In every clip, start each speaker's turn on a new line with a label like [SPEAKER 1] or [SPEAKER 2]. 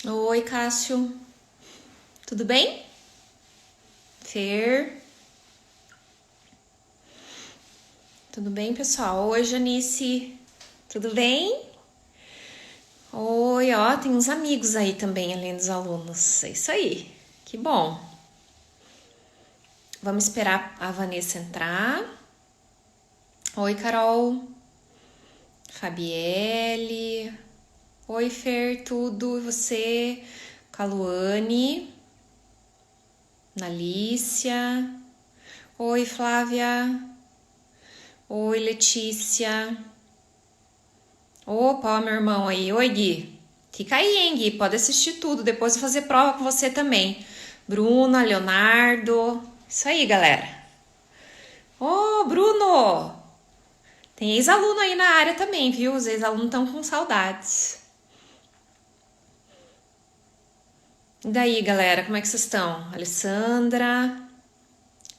[SPEAKER 1] Oi, Cássio. Tudo bem? Fer. Tudo bem, pessoal? Oi, Janice. Tudo bem? Oi, ó, tem uns amigos aí também, além dos alunos. É isso aí. Que bom. Vamos esperar a Vanessa entrar. Oi, Carol. Fabielle. Oi, Fer, tudo? E você? Caluane. Nalícia. Oi, Flávia. Oi, Letícia. Opa, ó, meu irmão aí. Oi, Gui. Fica aí, hein, Gui. Pode assistir tudo. Depois eu vou fazer prova com você também. Bruna, Leonardo. Isso aí, galera. Ô, Bruno! Tem ex-aluno aí na área também, viu? Os ex-alunos estão com saudades. E daí, galera, como é que vocês estão? Alessandra,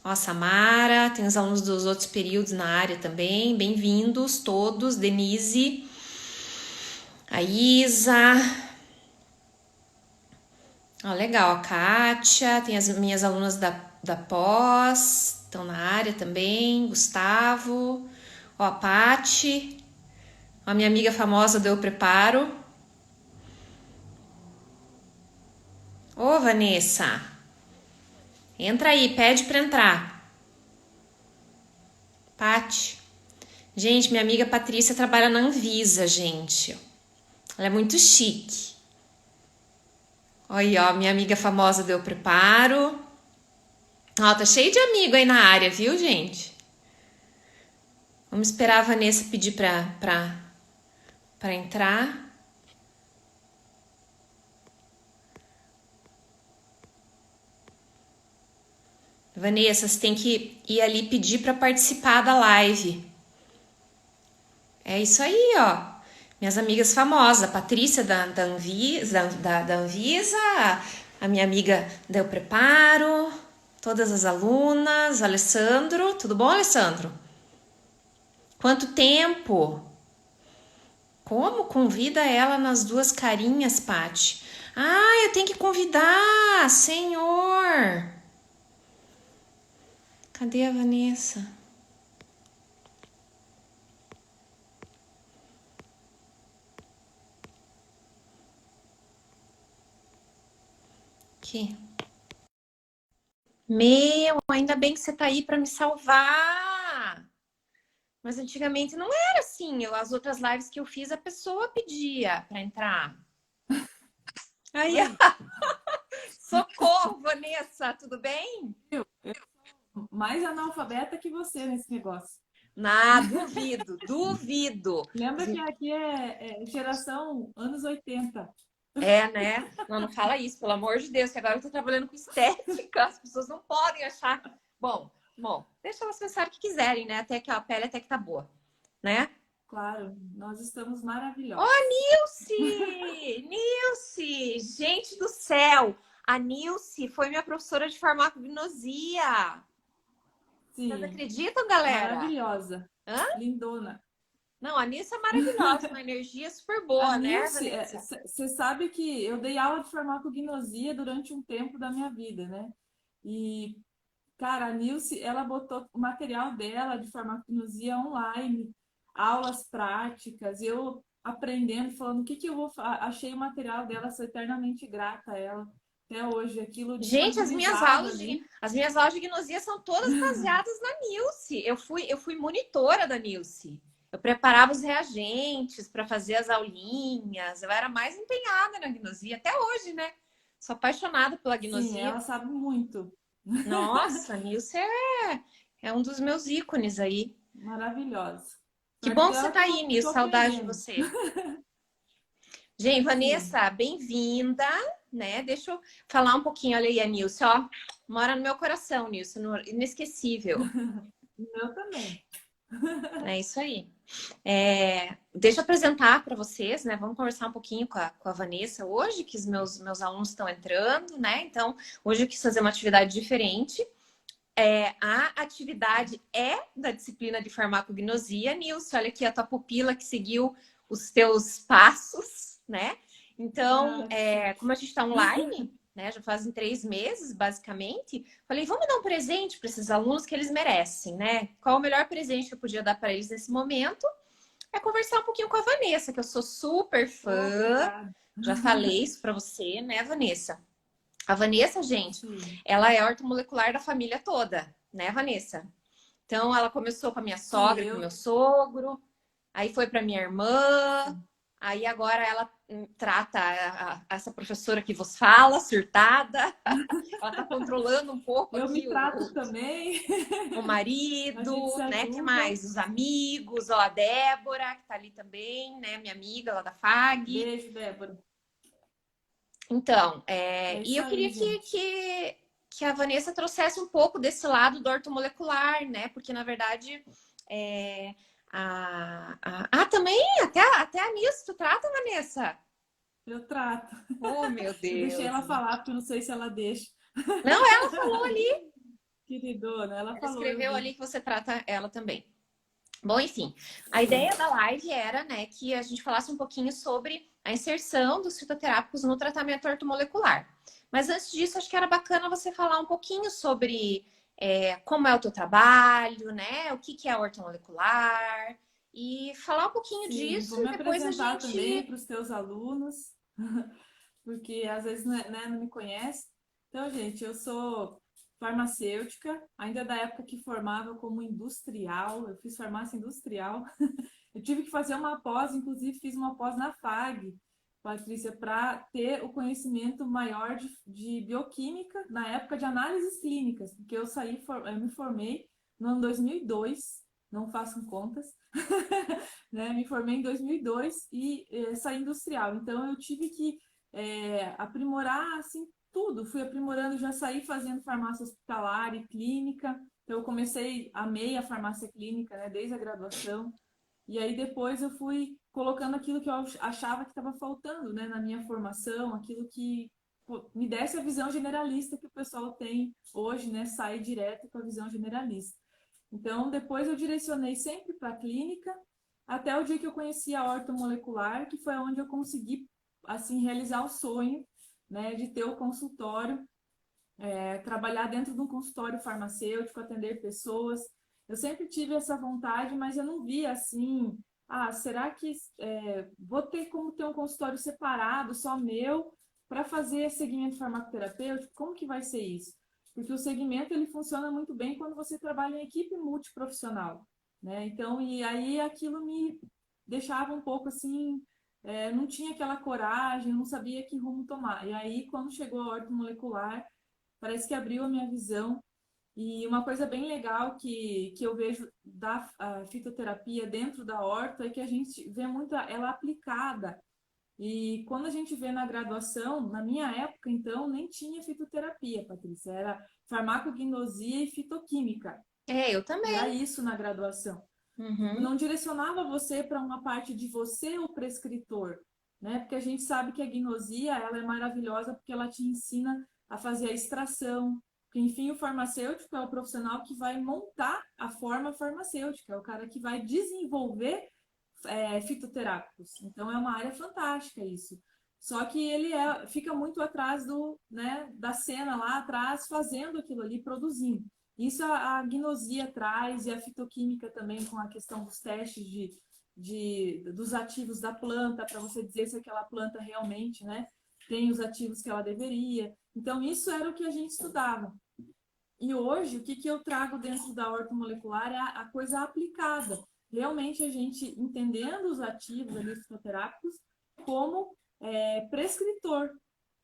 [SPEAKER 1] ó, Samara, tem os alunos dos outros períodos na área também. Bem-vindos todos. Denise, a Isa. Ó, legal, a Kátia, tem as minhas alunas da pós, estão na área também, Gustavo, ó, a Pati, a minha amiga famosa do Eu Preparo. Ô, Vanessa, entra aí, pede pra entrar. Pati. Gente, minha amiga Patrícia trabalha na Anvisa, gente. Ela é muito chique. Olha, ó, minha amiga famosa do Eu Preparo. Ó, tá cheio de amigo aí na área, viu, gente? Vamos esperar a Vanessa pedir pra entrar. Vanessa, você tem que ir ali pedir para participar da live. É isso aí, ó. Minhas amigas famosas, a Patrícia da Anvisa, da Anvisa, a minha amiga da Eu Preparo, todas as alunas, Alessandro. Tudo bom, Alessandro? Quanto tempo? Como? Convida ela nas duas carinhas, Pati. Ah, eu tenho que convidar, senhor. Cadê a Vanessa? Aqui. Meu, ainda bem que você tá aí para me salvar. Mas antigamente não era assim. As outras lives que eu fiz, a pessoa pedia para entrar. Aí,
[SPEAKER 2] Oi,
[SPEAKER 1] socorro, Vanessa, tudo bem?
[SPEAKER 2] eu sou mais analfabeta que você nesse negócio.
[SPEAKER 1] Duvido, duvido.
[SPEAKER 2] Lembra que aqui é geração anos 80.
[SPEAKER 1] É, né? Não, não fala isso, pelo amor de Deus, que agora eu tô trabalhando com estética, as pessoas não podem achar. Bom, deixa elas pensarem o que quiserem, né? Até que a pele até que tá boa, né?
[SPEAKER 2] Claro, nós estamos
[SPEAKER 1] Ó,
[SPEAKER 2] maravilhosos.
[SPEAKER 1] Nilce, gente do céu. A Nilce foi minha professora de farmacognosia. Vocês
[SPEAKER 2] Sim,
[SPEAKER 1] acreditam, galera?
[SPEAKER 2] maravilhosa,
[SPEAKER 1] Hã?
[SPEAKER 2] lindona.
[SPEAKER 1] Não, a Nilce é maravilhosa, uma energia super
[SPEAKER 2] A
[SPEAKER 1] boa, né,
[SPEAKER 2] Nilce,
[SPEAKER 1] Vanessa?
[SPEAKER 2] você sabe que eu dei aula de farmacognosia durante um tempo da minha vida, né? E, cara, a Nilce, ela botou o material dela de farmacognosia online, aulas práticas, eu aprendendo, falando o que que eu vou achei o material dela, sou eternamente grata a ela. Até hoje, aquilo
[SPEAKER 1] Gente,
[SPEAKER 2] disponibilizado ali.
[SPEAKER 1] as minhas aulas de gnosia são todas baseadas na Nilce. Eu fui monitora da Nilce. Eu preparava os reagentes para fazer as aulinhas. Eu era mais empenhada na gnosia, até hoje, né? Sou apaixonada pela
[SPEAKER 2] Sim,
[SPEAKER 1] gnosia.
[SPEAKER 2] ela sabe muito.
[SPEAKER 1] Nossa, a Nilce é um dos meus ícones aí.
[SPEAKER 2] Maravilhosa.
[SPEAKER 1] Que
[SPEAKER 2] Só
[SPEAKER 1] bom
[SPEAKER 2] que
[SPEAKER 1] que você
[SPEAKER 2] dela
[SPEAKER 1] tá aí, Nilce.
[SPEAKER 2] tô
[SPEAKER 1] Saudade de
[SPEAKER 2] aprendendo.
[SPEAKER 1] você. Gente,
[SPEAKER 2] Sim,
[SPEAKER 1] Vanessa, bem-vinda, né? Deixa eu falar um pouquinho. Olha aí, a Nilce, ó. Mora no meu coração, Nilce, inesquecível.
[SPEAKER 2] o meu também.
[SPEAKER 1] É isso aí. Deixa eu apresentar para vocês, né? Vamos conversar um pouquinho com a Vanessa hoje, que os meus alunos estão entrando, né? Então, hoje eu quis fazer uma atividade diferente. A atividade é da disciplina de farmacognosia. Nilce, olha aqui a tua pupila que seguiu os teus passos, né? Então,
[SPEAKER 2] Ah, sim.
[SPEAKER 1] como a gente está online, né, já fazem 3 meses, basicamente, falei, vamos dar um presente para esses alunos que eles merecem, né? Qual o melhor presente que eu podia dar para eles nesse momento? É conversar um pouquinho com a Vanessa, que eu sou super fã.
[SPEAKER 2] Obrigada.
[SPEAKER 1] Já falei isso para você, né, Vanessa? A Vanessa, gente,
[SPEAKER 2] Sim,
[SPEAKER 1] ela é ortomolecular da família toda, né, Vanessa? Então, ela começou com a minha
[SPEAKER 2] sim,
[SPEAKER 1] sogra e com o meu
[SPEAKER 2] eu.
[SPEAKER 1] sogro, aí foi para minha irmã,
[SPEAKER 2] Sim.
[SPEAKER 1] aí agora ela trata essa professora que vos fala, surtada. Ela tá controlando um pouco
[SPEAKER 2] Eu
[SPEAKER 1] aqui
[SPEAKER 2] me trato também,
[SPEAKER 1] o
[SPEAKER 2] a gente
[SPEAKER 1] marido,
[SPEAKER 2] se
[SPEAKER 1] né? Que
[SPEAKER 2] ajuda.
[SPEAKER 1] mais? Os amigos, ó, a Débora, que tá ali também, né? Minha amiga lá da FAG.
[SPEAKER 2] Beijo, Débora.
[SPEAKER 1] Então,
[SPEAKER 2] É
[SPEAKER 1] e
[SPEAKER 2] isso
[SPEAKER 1] eu
[SPEAKER 2] aí,
[SPEAKER 1] queria
[SPEAKER 2] gente.
[SPEAKER 1] que a Vanessa trouxesse um pouco desse lado do ortomolecular, né? Porque, na verdade, é, também, até a Nilce, tu trata, Vanessa?
[SPEAKER 2] Eu trato.
[SPEAKER 1] Oh, meu
[SPEAKER 2] Eu deixei
[SPEAKER 1] Deus.
[SPEAKER 2] ela falar, porque eu não sei se ela deixa.
[SPEAKER 1] Não, ela falou ali.
[SPEAKER 2] Queridona, ela
[SPEAKER 1] Ela
[SPEAKER 2] falou, eu
[SPEAKER 1] escreveu
[SPEAKER 2] vi.
[SPEAKER 1] ali que você trata ela também. Bom, enfim, a
[SPEAKER 2] Sim.
[SPEAKER 1] ideia da live era, né, que a gente falasse um pouquinho sobre a inserção dos fitoterápicos no tratamento ortomolecular. Mas antes disso, acho que era bacana você falar um pouquinho sobre como é o teu trabalho, né, o que que é ortomolecular, e falar um pouquinho
[SPEAKER 2] Sim,
[SPEAKER 1] disso
[SPEAKER 2] vou me
[SPEAKER 1] e depois a
[SPEAKER 2] apresentar também
[SPEAKER 1] gente.
[SPEAKER 2] para os teus alunos, porque às vezes né, não me conhece. Então, gente, eu sou farmacêutica, ainda da época que formava como industrial, eu fiz farmácia industrial. Eu tive que fazer uma pós, inclusive fiz uma pós na FAG, Patrícia, para ter o conhecimento maior de bioquímica na época de análises clínicas, porque eu me formei no ano 2002, não façam contas, né? Me formei em 2002 e saí industrial. Então eu tive que aprimorar assim tudo. Fui aprimorando, já saí fazendo farmácia hospitalar e clínica. Então eu comecei, amei a farmácia clínica, né? Desde a graduação. E aí depois eu fui colocando aquilo que eu achava que estava faltando, né, na minha formação, aquilo que pô, me desse a visão generalista que o pessoal tem hoje, né, sai direto com a visão generalista. Então, depois eu direcionei sempre para a clínica, até o dia que eu conheci a ortomolecular, que foi onde eu consegui, assim, realizar o sonho, né, de ter o consultório, trabalhar dentro de um consultório farmacêutico, atender pessoas. Eu sempre tive essa vontade, mas eu não via assim, será que vou ter como ter um consultório separado, só meu, para fazer segmento farmacoterapêutico? Como que vai ser isso? Porque o segmento ele funciona muito bem quando você trabalha em equipe multiprofissional, né? Então, e aí aquilo me deixava um pouco assim, não tinha aquela coragem, não sabia que rumo tomar. E aí, quando chegou a horta molecular, parece que abriu a minha visão. E uma coisa bem legal que eu vejo da fitoterapia dentro da horta é que a gente vê muito ela aplicada. E quando a gente vê na graduação, na minha época, então, nem tinha fitoterapia, Patrícia, era farmacognosia e fitoquímica.
[SPEAKER 1] Eu
[SPEAKER 2] Era
[SPEAKER 1] também.
[SPEAKER 2] isso na graduação.
[SPEAKER 1] Uhum.
[SPEAKER 2] Não direcionava você para uma parte de você, o prescritor, né? Porque a gente sabe que a gnosia, ela é maravilhosa porque ela te ensina a fazer a extração. Porque, enfim, o farmacêutico é o profissional que vai montar a forma farmacêutica, é o cara que vai desenvolver fitoterápicos. Então é uma área fantástica isso. Só que ele fica muito atrás da cena lá atrás, fazendo aquilo ali, produzindo. Isso a gnosia traz e a fitoquímica também com a questão dos testes dos ativos da planta, para você dizer se aquela planta realmente, né, tem os ativos que ela deveria. Então, isso era o que a gente estudava. E hoje, o que eu trago dentro da ortomolecular é a coisa aplicada. Realmente, a gente entendendo os ativos ali, fitoterápicos, como prescritor.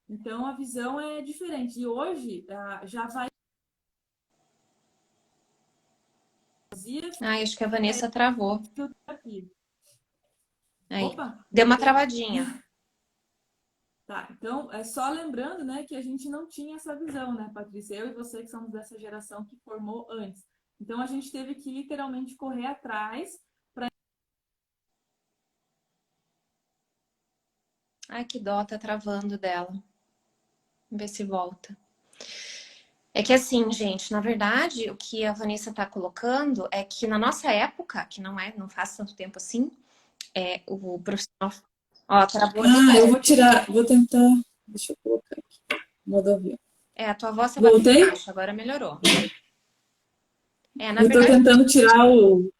[SPEAKER 2] Então, a visão é diferente. E hoje, já vai
[SPEAKER 1] Ai, acho que a Vanessa travou.
[SPEAKER 2] fisioterapia.
[SPEAKER 1] Aí,
[SPEAKER 2] Opa,
[SPEAKER 1] deu uma
[SPEAKER 2] voltei?
[SPEAKER 1] travadinha.
[SPEAKER 2] Tá, então é só lembrando, né, que a gente não tinha essa visão, né, Patrícia? Eu e você que somos dessa geração que formou antes. Então a gente teve que literalmente correr atrás.
[SPEAKER 1] Ai, que dó, tá travando dela. Vamos ver se volta. É que assim, gente, na verdade, o que a Vanessa tá colocando é que na nossa época, que não faz tanto tempo assim, o profissional. Ó, travou de
[SPEAKER 2] Ah, eu
[SPEAKER 1] novo.
[SPEAKER 2] vou tirar, vou tentar. Deixa eu colocar aqui. Modo avião.
[SPEAKER 1] É, a tua voz estava bem
[SPEAKER 2] Voltei?
[SPEAKER 1] baixa, agora melhorou. É, na
[SPEAKER 2] Eu tô
[SPEAKER 1] verdade,
[SPEAKER 2] tentando tirar o.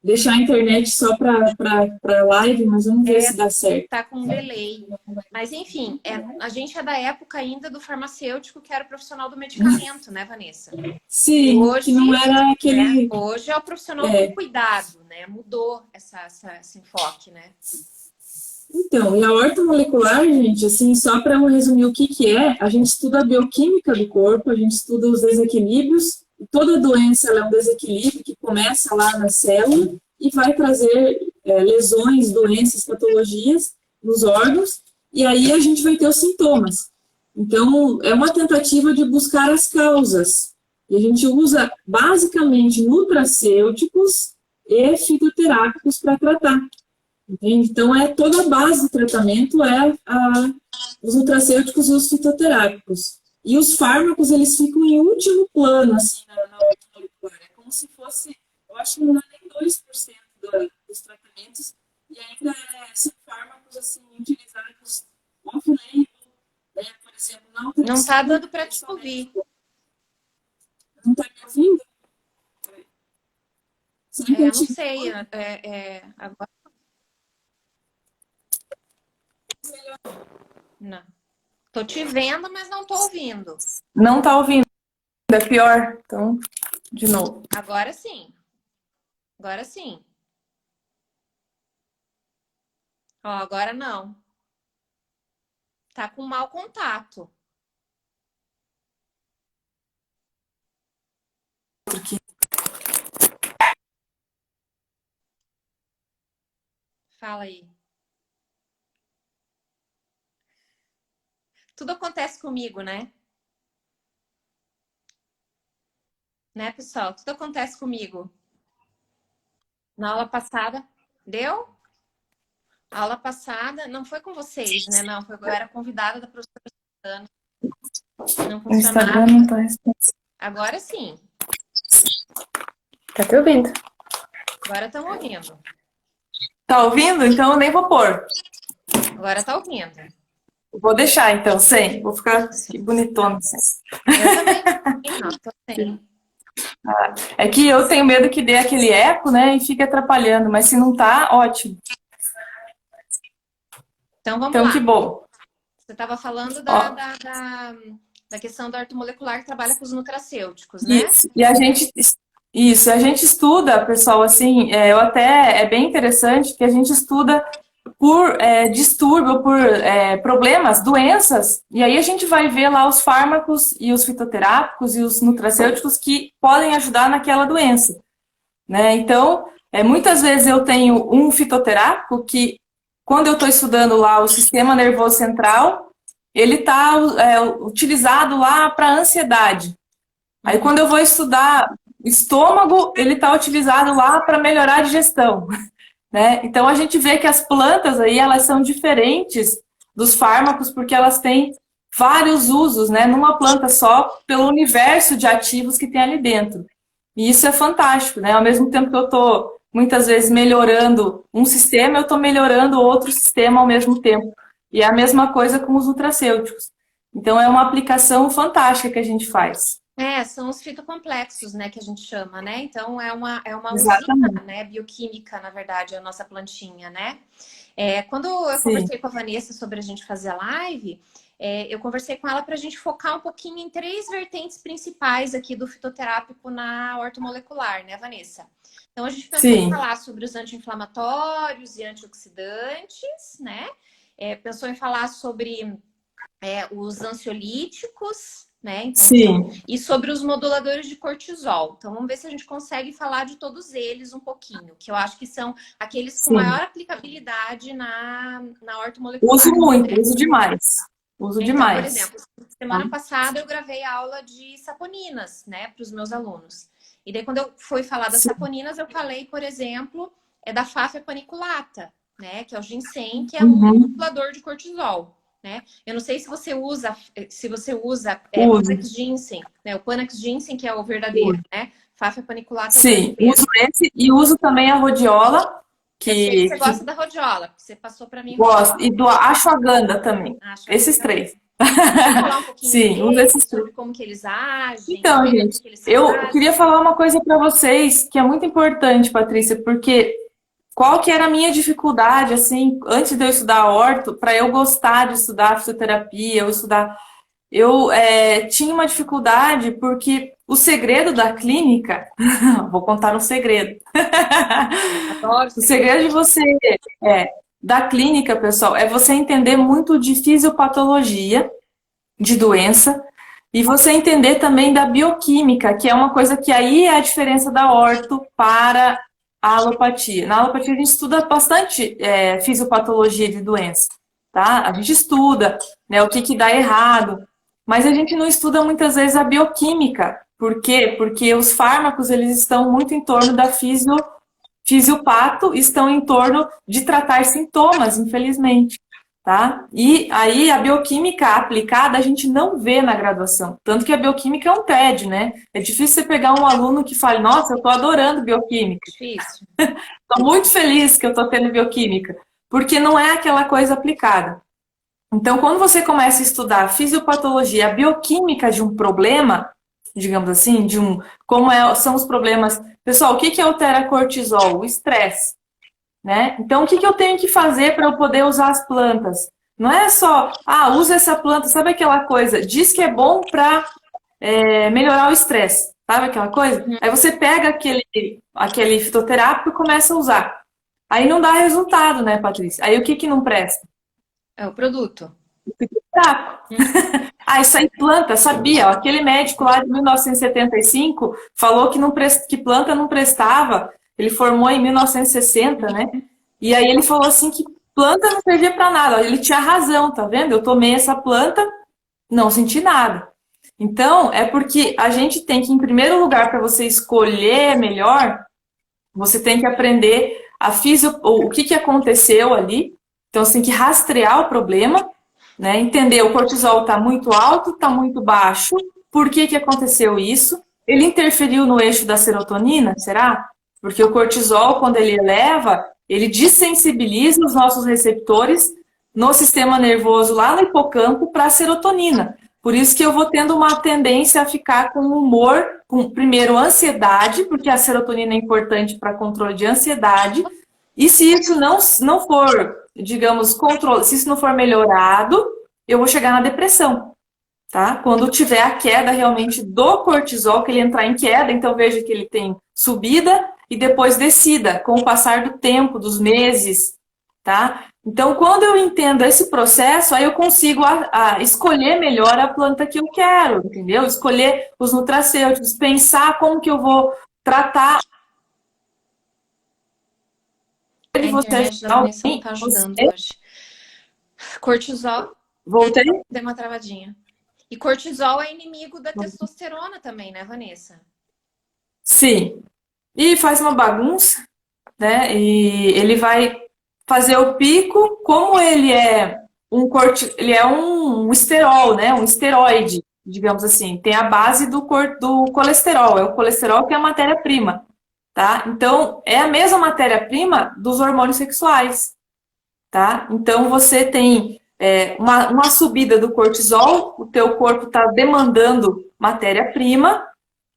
[SPEAKER 2] Deixar a internet só para live, mas vamos ver se dá certo.
[SPEAKER 1] tá com um delay. Mas, enfim, a gente é da época ainda do farmacêutico que era o profissional do medicamento, né, Vanessa?
[SPEAKER 2] Sim, que
[SPEAKER 1] Hoje,
[SPEAKER 2] não era
[SPEAKER 1] né?
[SPEAKER 2] aquele.
[SPEAKER 1] Hoje é o profissional do
[SPEAKER 2] É,
[SPEAKER 1] cuidado, né? Mudou esse enfoque, né?
[SPEAKER 2] então, e a ortomolecular, gente, assim, só para eu resumir o que que é, a gente estuda a bioquímica do corpo, a gente estuda os desequilíbrios, e toda doença ela é um desequilíbrio que começa lá na célula e vai trazer lesões, doenças, patologias nos órgãos, e aí a gente vai ter os sintomas. Então, é uma tentativa de buscar as causas. E a gente usa basicamente nutracêuticos e fitoterápicos para tratar. Entende? Então, toda a base do tratamento os nutracêuticos e os fitoterápicos. E os fármacos, eles ficam em último plano, assim, na ortomolecular. É como se fosse, eu acho que não dá nem 2% dos tratamentos, e ainda são fármacos, assim, utilizados off-label, né? Por exemplo, na
[SPEAKER 1] Não tá
[SPEAKER 2] alteração
[SPEAKER 1] dando para te ouvir.
[SPEAKER 2] médico. Não está me ouvindo? Será que eu
[SPEAKER 1] Não
[SPEAKER 2] te...
[SPEAKER 1] sei. Agora não. Tô te vendo, mas não tô ouvindo.
[SPEAKER 2] Não está ouvindo, é pior. Então, de novo.
[SPEAKER 1] Agora sim. Agora sim. Ó, agora não. Tá com mau contato. Fala aí. Tudo acontece comigo, né? Né, pessoal? Tudo acontece comigo. Na aula passada, deu? A aula passada não foi com vocês, né? Não, eu era convidada da professora Suzana. Não
[SPEAKER 2] O Instagram
[SPEAKER 1] funcionava.
[SPEAKER 2] não está respondendo.
[SPEAKER 1] Agora sim.
[SPEAKER 2] Tá te ouvindo?
[SPEAKER 1] Agora estão ouvindo.
[SPEAKER 2] Tá ouvindo? Então eu nem vou pôr.
[SPEAKER 1] Agora tá ouvindo.
[SPEAKER 2] Vou deixar então, sem. Vou ficar aqui bonitona. Assim.
[SPEAKER 1] Eu também. Não, tô sem.
[SPEAKER 2] É que eu tenho medo que dê aquele eco, né? E fique atrapalhando. Mas se não tá, ótimo.
[SPEAKER 1] Então vamos
[SPEAKER 2] Então que
[SPEAKER 1] lá.
[SPEAKER 2] bom.
[SPEAKER 1] Você estava falando
[SPEAKER 2] Ó,
[SPEAKER 1] da questão da ortomolecular que trabalha com os nutracêuticos, né?
[SPEAKER 2] isso. E a gente. Isso, a gente estuda, pessoal, assim, é bem interessante que a gente estuda por distúrbio, por problemas, doenças, e aí a gente vai ver lá os fármacos e os fitoterápicos e os nutracêuticos que podem ajudar naquela doença, né? Então, muitas vezes eu tenho um fitoterápico que, quando eu estou estudando lá o sistema nervoso central, ele está utilizado lá para ansiedade. Aí, quando eu vou estudar estômago, ele está utilizado lá para melhorar a digestão. Né? Então a gente vê que as plantas aí elas são diferentes dos fármacos porque elas têm vários usos, né? Numa planta só, pelo universo de ativos que tem ali dentro. E isso é fantástico, né? Ao mesmo tempo que eu estou muitas vezes melhorando um sistema, eu estou melhorando outro sistema ao mesmo tempo. E é a mesma coisa com os nutracêuticos. Então é uma aplicação fantástica que a gente faz.
[SPEAKER 1] São os fitocomplexos, né, que a gente chama, né? Então é uma usina,
[SPEAKER 2] Exatamente.
[SPEAKER 1] né, bioquímica, na verdade, a nossa plantinha, né? Quando eu
[SPEAKER 2] Sim,
[SPEAKER 1] conversei com a Vanessa sobre a gente fazer a live, eu conversei com ela para a gente focar um pouquinho em três vertentes principais aqui do fitoterápico na ortomolecular, né, Vanessa? Então a gente pensou em
[SPEAKER 2] sim,
[SPEAKER 1] falar sobre os anti-inflamatórios e antioxidantes, né? Pensou em falar sobre os ansiolíticos, né? Então,
[SPEAKER 2] sim,
[SPEAKER 1] e sobre os moduladores de cortisol. Então, vamos ver se a gente consegue falar de todos eles um pouquinho, que eu acho que são aqueles com
[SPEAKER 2] sim.
[SPEAKER 1] maior aplicabilidade na
[SPEAKER 2] Uso
[SPEAKER 1] ortomolecular,
[SPEAKER 2] muito,
[SPEAKER 1] né?
[SPEAKER 2] uso demais. Uso
[SPEAKER 1] Então, por
[SPEAKER 2] demais.
[SPEAKER 1] exemplo, semana passada eu gravei a aula de saponinas, né, para os meus alunos. E daí, quando eu fui falar das
[SPEAKER 2] Sim.
[SPEAKER 1] saponinas, eu falei, por exemplo, da Fáfia paniculata, né, que é o ginseng, que é um
[SPEAKER 2] Uhum.
[SPEAKER 1] modulador de cortisol. Né? Eu não sei se você usa
[SPEAKER 2] Uso,
[SPEAKER 1] Panax ginseng, né? O Panax ginseng que é o verdadeiro,
[SPEAKER 2] uso.
[SPEAKER 1] né? Fáfia paniculata é o
[SPEAKER 2] Sim,
[SPEAKER 1] verdadeiro.
[SPEAKER 2] uso esse e uso também a rhodiola
[SPEAKER 1] Eu sei que você
[SPEAKER 3] que
[SPEAKER 1] gosta da rodiola, porque você passou para mim
[SPEAKER 3] gosto,
[SPEAKER 1] rodiola.
[SPEAKER 3] e do ashwagandha também.
[SPEAKER 1] Acho
[SPEAKER 3] Esses
[SPEAKER 1] que
[SPEAKER 3] três.
[SPEAKER 1] quer falar um pouquinho
[SPEAKER 3] Sim, um
[SPEAKER 1] deles,
[SPEAKER 3] desses três.
[SPEAKER 1] sobre como que eles agem,
[SPEAKER 3] Então,
[SPEAKER 1] o que
[SPEAKER 3] gente,
[SPEAKER 1] que eles
[SPEAKER 3] eu queria
[SPEAKER 1] fazem?
[SPEAKER 3] falar uma coisa para vocês que é muito importante, Patrícia, porque qual que era a minha dificuldade, assim, antes de eu estudar orto, para eu gostar de estudar fisioterapia, eu tinha uma dificuldade porque o segredo da clínica, vou contar um segredo.
[SPEAKER 1] Adoro
[SPEAKER 3] O
[SPEAKER 1] segredo.
[SPEAKER 3] segredo de você, é, da clínica, pessoal, é você entender muito de fisiopatologia, de doença, e você entender também da bioquímica, que é uma coisa que aí é a diferença da orto para a alopatia. Na alopatia a gente estuda bastante fisiopatologia de doença, tá? A gente estuda, né, o que que dá errado, mas a gente não estuda muitas vezes a bioquímica. Por quê? Porque os fármacos eles estão muito em torno da fisiopato, estão em torno de tratar sintomas, infelizmente. Tá? E aí a bioquímica aplicada a gente não vê na graduação. Tanto que a bioquímica é um TED, né? É difícil você pegar um aluno que fale, nossa, eu estou adorando bioquímica.
[SPEAKER 1] Difícil.
[SPEAKER 3] Estou muito feliz que eu estou tendo bioquímica. Porque não é aquela coisa aplicada. Então, quando você começa a estudar a fisiopatologia, a bioquímica de um problema, digamos assim, são os problemas. Pessoal, o que que altera cortisol? O estresse. Né? Então, o que que eu tenho que fazer para eu poder usar as plantas? Não é só, usa essa planta, sabe aquela coisa? Diz que é bom para melhorar o estresse, sabe aquela coisa?
[SPEAKER 1] Uhum.
[SPEAKER 3] Aí você pega aquele fitoterápico e começa a usar. Aí não dá resultado, né, Patrícia? Aí o que que não presta?
[SPEAKER 1] É o produto.
[SPEAKER 3] O fitoterápico. Isso aí planta, sabia? Ó, aquele médico lá de 1975 falou que, que planta não prestava. Ele formou em 1960, né? E aí ele falou assim que planta não servia para nada. Ele tinha razão, tá vendo? Eu tomei essa planta, não senti nada. Então, é porque a gente tem que, em primeiro lugar, para você escolher melhor, você tem que aprender o que que aconteceu ali. Então, você tem que rastrear o problema, né? Entender o cortisol está muito alto, está muito baixo, por que que aconteceu isso? Ele interferiu no eixo da serotonina, será? Porque o cortisol, quando ele eleva, ele dessensibiliza os nossos receptores no sistema nervoso, lá no hipocampo, para a serotonina. Por isso que eu vou tendo uma tendência a ficar com humor, com, primeiro, ansiedade, porque a serotonina é importante para controle de ansiedade, e se isso não for, digamos, se isso não for melhorado, eu vou chegar na depressão, tá? Quando tiver a queda realmente do cortisol, que ele entrar em queda, então veja que ele tem subida e depois descida, com o passar do tempo, dos meses, tá? Então, quando eu entendo esse processo, aí eu consigo escolher melhor a planta que eu quero, entendeu? Escolher os nutracêuticos, pensar como que eu vou tratar
[SPEAKER 1] A
[SPEAKER 3] de você
[SPEAKER 1] internet da
[SPEAKER 3] ajudar
[SPEAKER 1] Vanessa não
[SPEAKER 3] alguém,
[SPEAKER 1] tá ajudando
[SPEAKER 3] você...
[SPEAKER 1] hoje. Cortisol,
[SPEAKER 3] Voltei?
[SPEAKER 1] deu uma travadinha. E cortisol é inimigo da testosterona também, né, Vanessa?
[SPEAKER 3] Sim. E faz uma bagunça, né? E ele vai fazer o pico, como ele é um esterol, né? Um esteroide, digamos assim. Tem a base do colesterol, é o colesterol que é a matéria-prima, tá? Então, é a mesma matéria-prima dos hormônios sexuais, tá? Então, você tem uma subida do cortisol, o teu corpo está demandando matéria-prima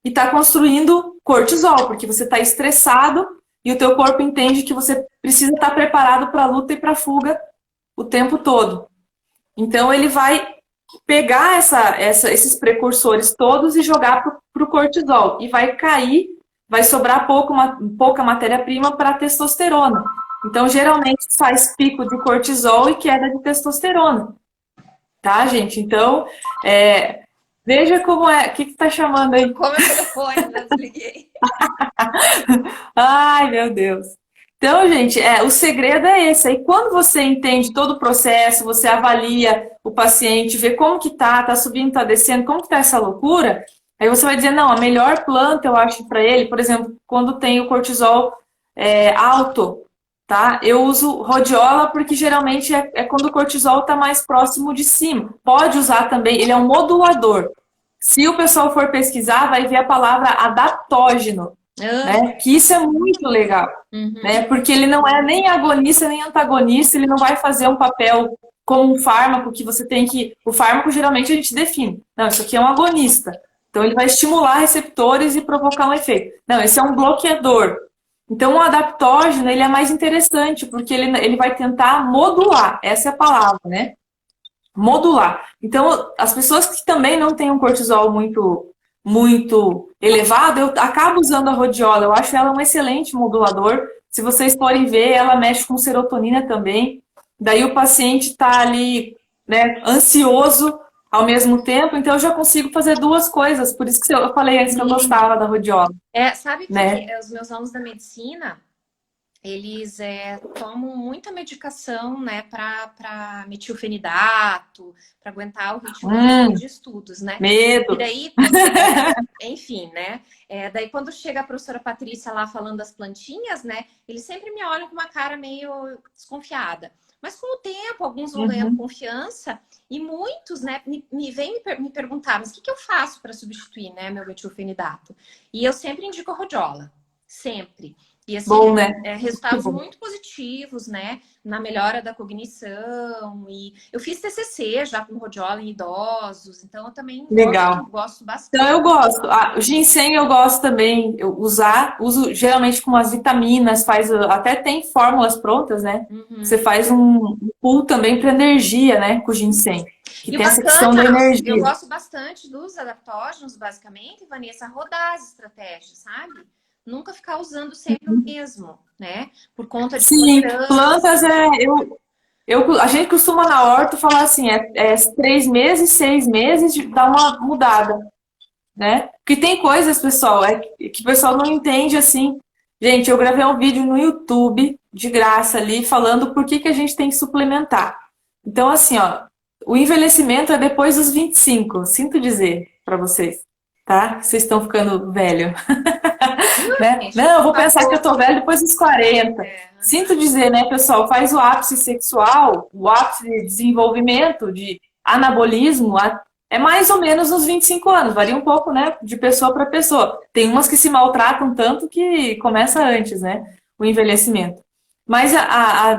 [SPEAKER 3] e está construindo cortisol, porque você está estressado e o teu corpo entende que você precisa estar preparado para a luta e para a fuga o tempo todo. Então, ele vai pegar esses precursores todos e jogar para o cortisol. E vai cair, vai sobrar pouca matéria-prima para a testosterona. Então, geralmente, faz pico de cortisol e queda de testosterona. Tá, gente? Então, veja como é. O que está chamando aí?
[SPEAKER 1] Como é o telefone, né? Desliguei.
[SPEAKER 3] Ai, meu Deus. Então, gente, o segredo é esse. Aí, quando você entende todo o processo, você avalia o paciente, vê como que tá subindo, tá descendo, como que tá essa loucura, aí você vai dizer, não, a melhor planta, eu acho, para ele, por exemplo, quando tem o cortisol alto, tá? Eu uso rodiola porque geralmente é quando o cortisol tá mais próximo de cima. Pode usar também, ele é um modulador. Se o pessoal for pesquisar, vai ver a palavra adaptógeno.
[SPEAKER 1] Ah,
[SPEAKER 3] né? Que isso é muito legal,
[SPEAKER 1] uhum,
[SPEAKER 3] né? Porque ele não é nem agonista nem antagonista, ele não vai fazer um papel como um fármaco que você tem que. O fármaco geralmente a gente define. Não, isso aqui é um agonista. Então ele vai estimular receptores e provocar um efeito. Não, esse é um bloqueador. Então o adaptógeno ele é mais interessante, porque ele vai tentar modular, essa é a palavra, né? Modular. Então, as pessoas que também não têm um cortisol muito elevado, eu acabo usando a rodiola. Eu acho ela um excelente modulador. Se vocês forem ver, ela mexe com serotonina também. Daí o paciente está ali, né, ansioso ao mesmo tempo, então eu já consigo fazer duas coisas. Por isso que eu falei antes que eu gostava da rodiola,
[SPEAKER 1] sabe que
[SPEAKER 3] né?
[SPEAKER 1] os meus alunos da medicina, eles tomam muita medicação, né, para metilfenidato, para aguentar o ritmo de estudos, né? E
[SPEAKER 3] Medo.
[SPEAKER 1] daí, enfim, né? Daí quando chega a professora Patrícia lá falando das plantinhas, né? Eles sempre me olham com uma cara meio desconfiada. Mas com o tempo, alguns vão ganhando
[SPEAKER 3] Uhum.
[SPEAKER 1] confiança e muitos, né, me vêm me perguntar, mas o que, que eu faço para substituir, né, meu metilfenidato? E eu sempre indico a rodiola, sempre. E assim,
[SPEAKER 3] Bom, né? Que
[SPEAKER 1] resultados
[SPEAKER 3] bom.
[SPEAKER 1] muito positivos, né? Na melhora da cognição. E eu fiz TCC já com rodiola em idosos, então eu também
[SPEAKER 3] Legal.
[SPEAKER 1] gosto
[SPEAKER 3] Então
[SPEAKER 1] bastante.
[SPEAKER 3] eu gosto. Ah, o ginseng eu gosto também uso geralmente com as vitaminas, até tem fórmulas prontas, né? Você
[SPEAKER 1] Uhum.
[SPEAKER 3] faz um pool também para energia, né, com o ginseng, que
[SPEAKER 1] E o
[SPEAKER 3] tem essa questão da
[SPEAKER 1] bacana, eu
[SPEAKER 3] energia.
[SPEAKER 1] gosto bastante dos adaptógenos, basicamente, Vanessa, rodar as estratégias, sabe? Nunca ficar usando sempre o mesmo, né? Por conta de
[SPEAKER 3] Sim,
[SPEAKER 1] tolerância.
[SPEAKER 3] plantas a gente costuma na horta falar assim, é 3 meses, 6 meses de dar uma mudada, né? Porque tem coisas, pessoal, que o pessoal não entende assim. Gente, eu gravei um vídeo no YouTube de graça ali falando por que que a gente tem que suplementar. Então, assim, ó, o envelhecimento é depois dos 25, sinto dizer para vocês, tá? Vocês estão ficando velho, né?
[SPEAKER 1] Gente,
[SPEAKER 3] Não, eu vou
[SPEAKER 1] tá
[SPEAKER 3] pensar que eu tô
[SPEAKER 1] pouco.
[SPEAKER 3] velho depois dos 40. Sinto dizer, né, pessoal, faz o ápice sexual, o ápice de desenvolvimento, de anabolismo, é mais ou menos uns 25 anos, varia um pouco, né, de pessoa para pessoa. Tem umas que se maltratam tanto que começa antes, né, o envelhecimento. Mas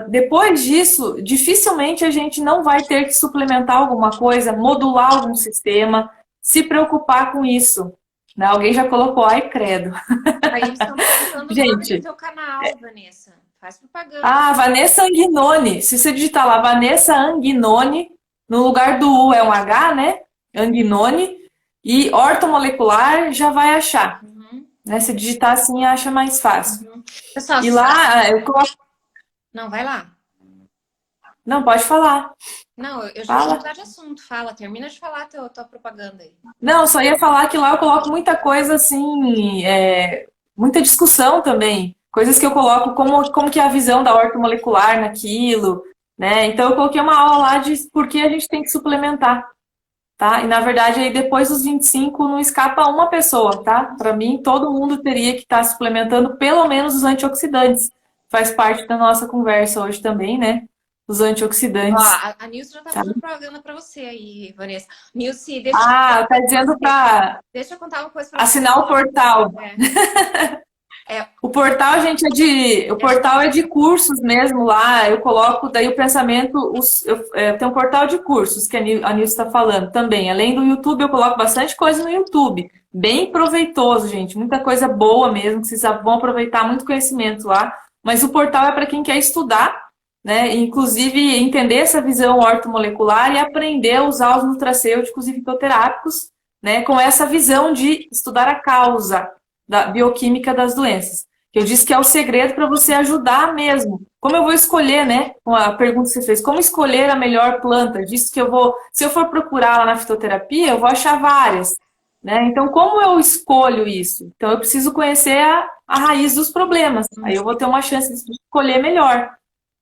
[SPEAKER 3] depois disso, dificilmente a gente não vai ter que suplementar alguma coisa, modular algum sistema, se preocupar com isso. Né? Alguém já colocou, ai, credo.
[SPEAKER 1] Aí eles estão perguntando o nome do
[SPEAKER 3] Gente,
[SPEAKER 1] teu canal, Vanessa. Faz propaganda.
[SPEAKER 3] Vanessa Anguinone. Se você digitar lá, Vanessa Anguinone, no lugar do U é um H, né? Anguinone. E ortomolecular já vai achar.
[SPEAKER 1] Uhum,
[SPEAKER 3] Né? Se digitar assim, acha mais fácil.
[SPEAKER 1] uhum. Pessoal,
[SPEAKER 3] E lá, eu coloco.
[SPEAKER 1] não, vai lá.
[SPEAKER 3] Não, pode falar.
[SPEAKER 1] Não, eu já ia
[SPEAKER 3] Fala.
[SPEAKER 1] mudar de assunto. Fala, termina de falar tua propaganda aí.
[SPEAKER 3] Não, só ia falar que lá eu coloco muita coisa assim, muita discussão também. Coisas que eu coloco como que é a visão da ortomolecular naquilo, né? Então eu coloquei uma aula lá de por que a gente tem que suplementar, tá? E na verdade aí depois dos 25 não escapa uma pessoa, tá? Para mim todo mundo teria que estar suplementando pelo menos os antioxidantes. Faz parte da nossa conversa hoje também, né? Os
[SPEAKER 1] Ó,
[SPEAKER 3] antioxidantes.
[SPEAKER 1] a Nilce já tá
[SPEAKER 3] Tá?
[SPEAKER 1] fazendo propaganda pra você aí, Vanessa. Nilce,
[SPEAKER 3] Ah, tá dizendo para
[SPEAKER 1] deixa eu contar uma coisa pra você.
[SPEAKER 3] assinar o portal.
[SPEAKER 1] É,
[SPEAKER 3] O portal, gente, o portal é de cursos mesmo lá. Eu coloco daí o pensamento. Tem um portal de cursos que a Nilce está falando também. Além do YouTube, eu coloco bastante coisa no YouTube. Bem proveitoso, gente. Muita coisa boa mesmo. Que vocês vão aproveitar muito conhecimento lá. Mas o portal é para quem quer estudar, né? Inclusive entender essa visão ortomolecular e aprender a usar os nutracêuticos e fitoterápicos, né? Com essa visão de estudar a causa da bioquímica das doenças. Eu disse que é o segredo para você ajudar mesmo. Como eu vou escolher, né? A pergunta que você fez, como escolher a melhor planta? Disse que se eu for procurar lá na fitoterapia, eu vou achar várias, né? Então, como eu escolho isso? Então, eu preciso conhecer a raiz dos problemas. Aí eu vou ter uma chance de escolher melhor,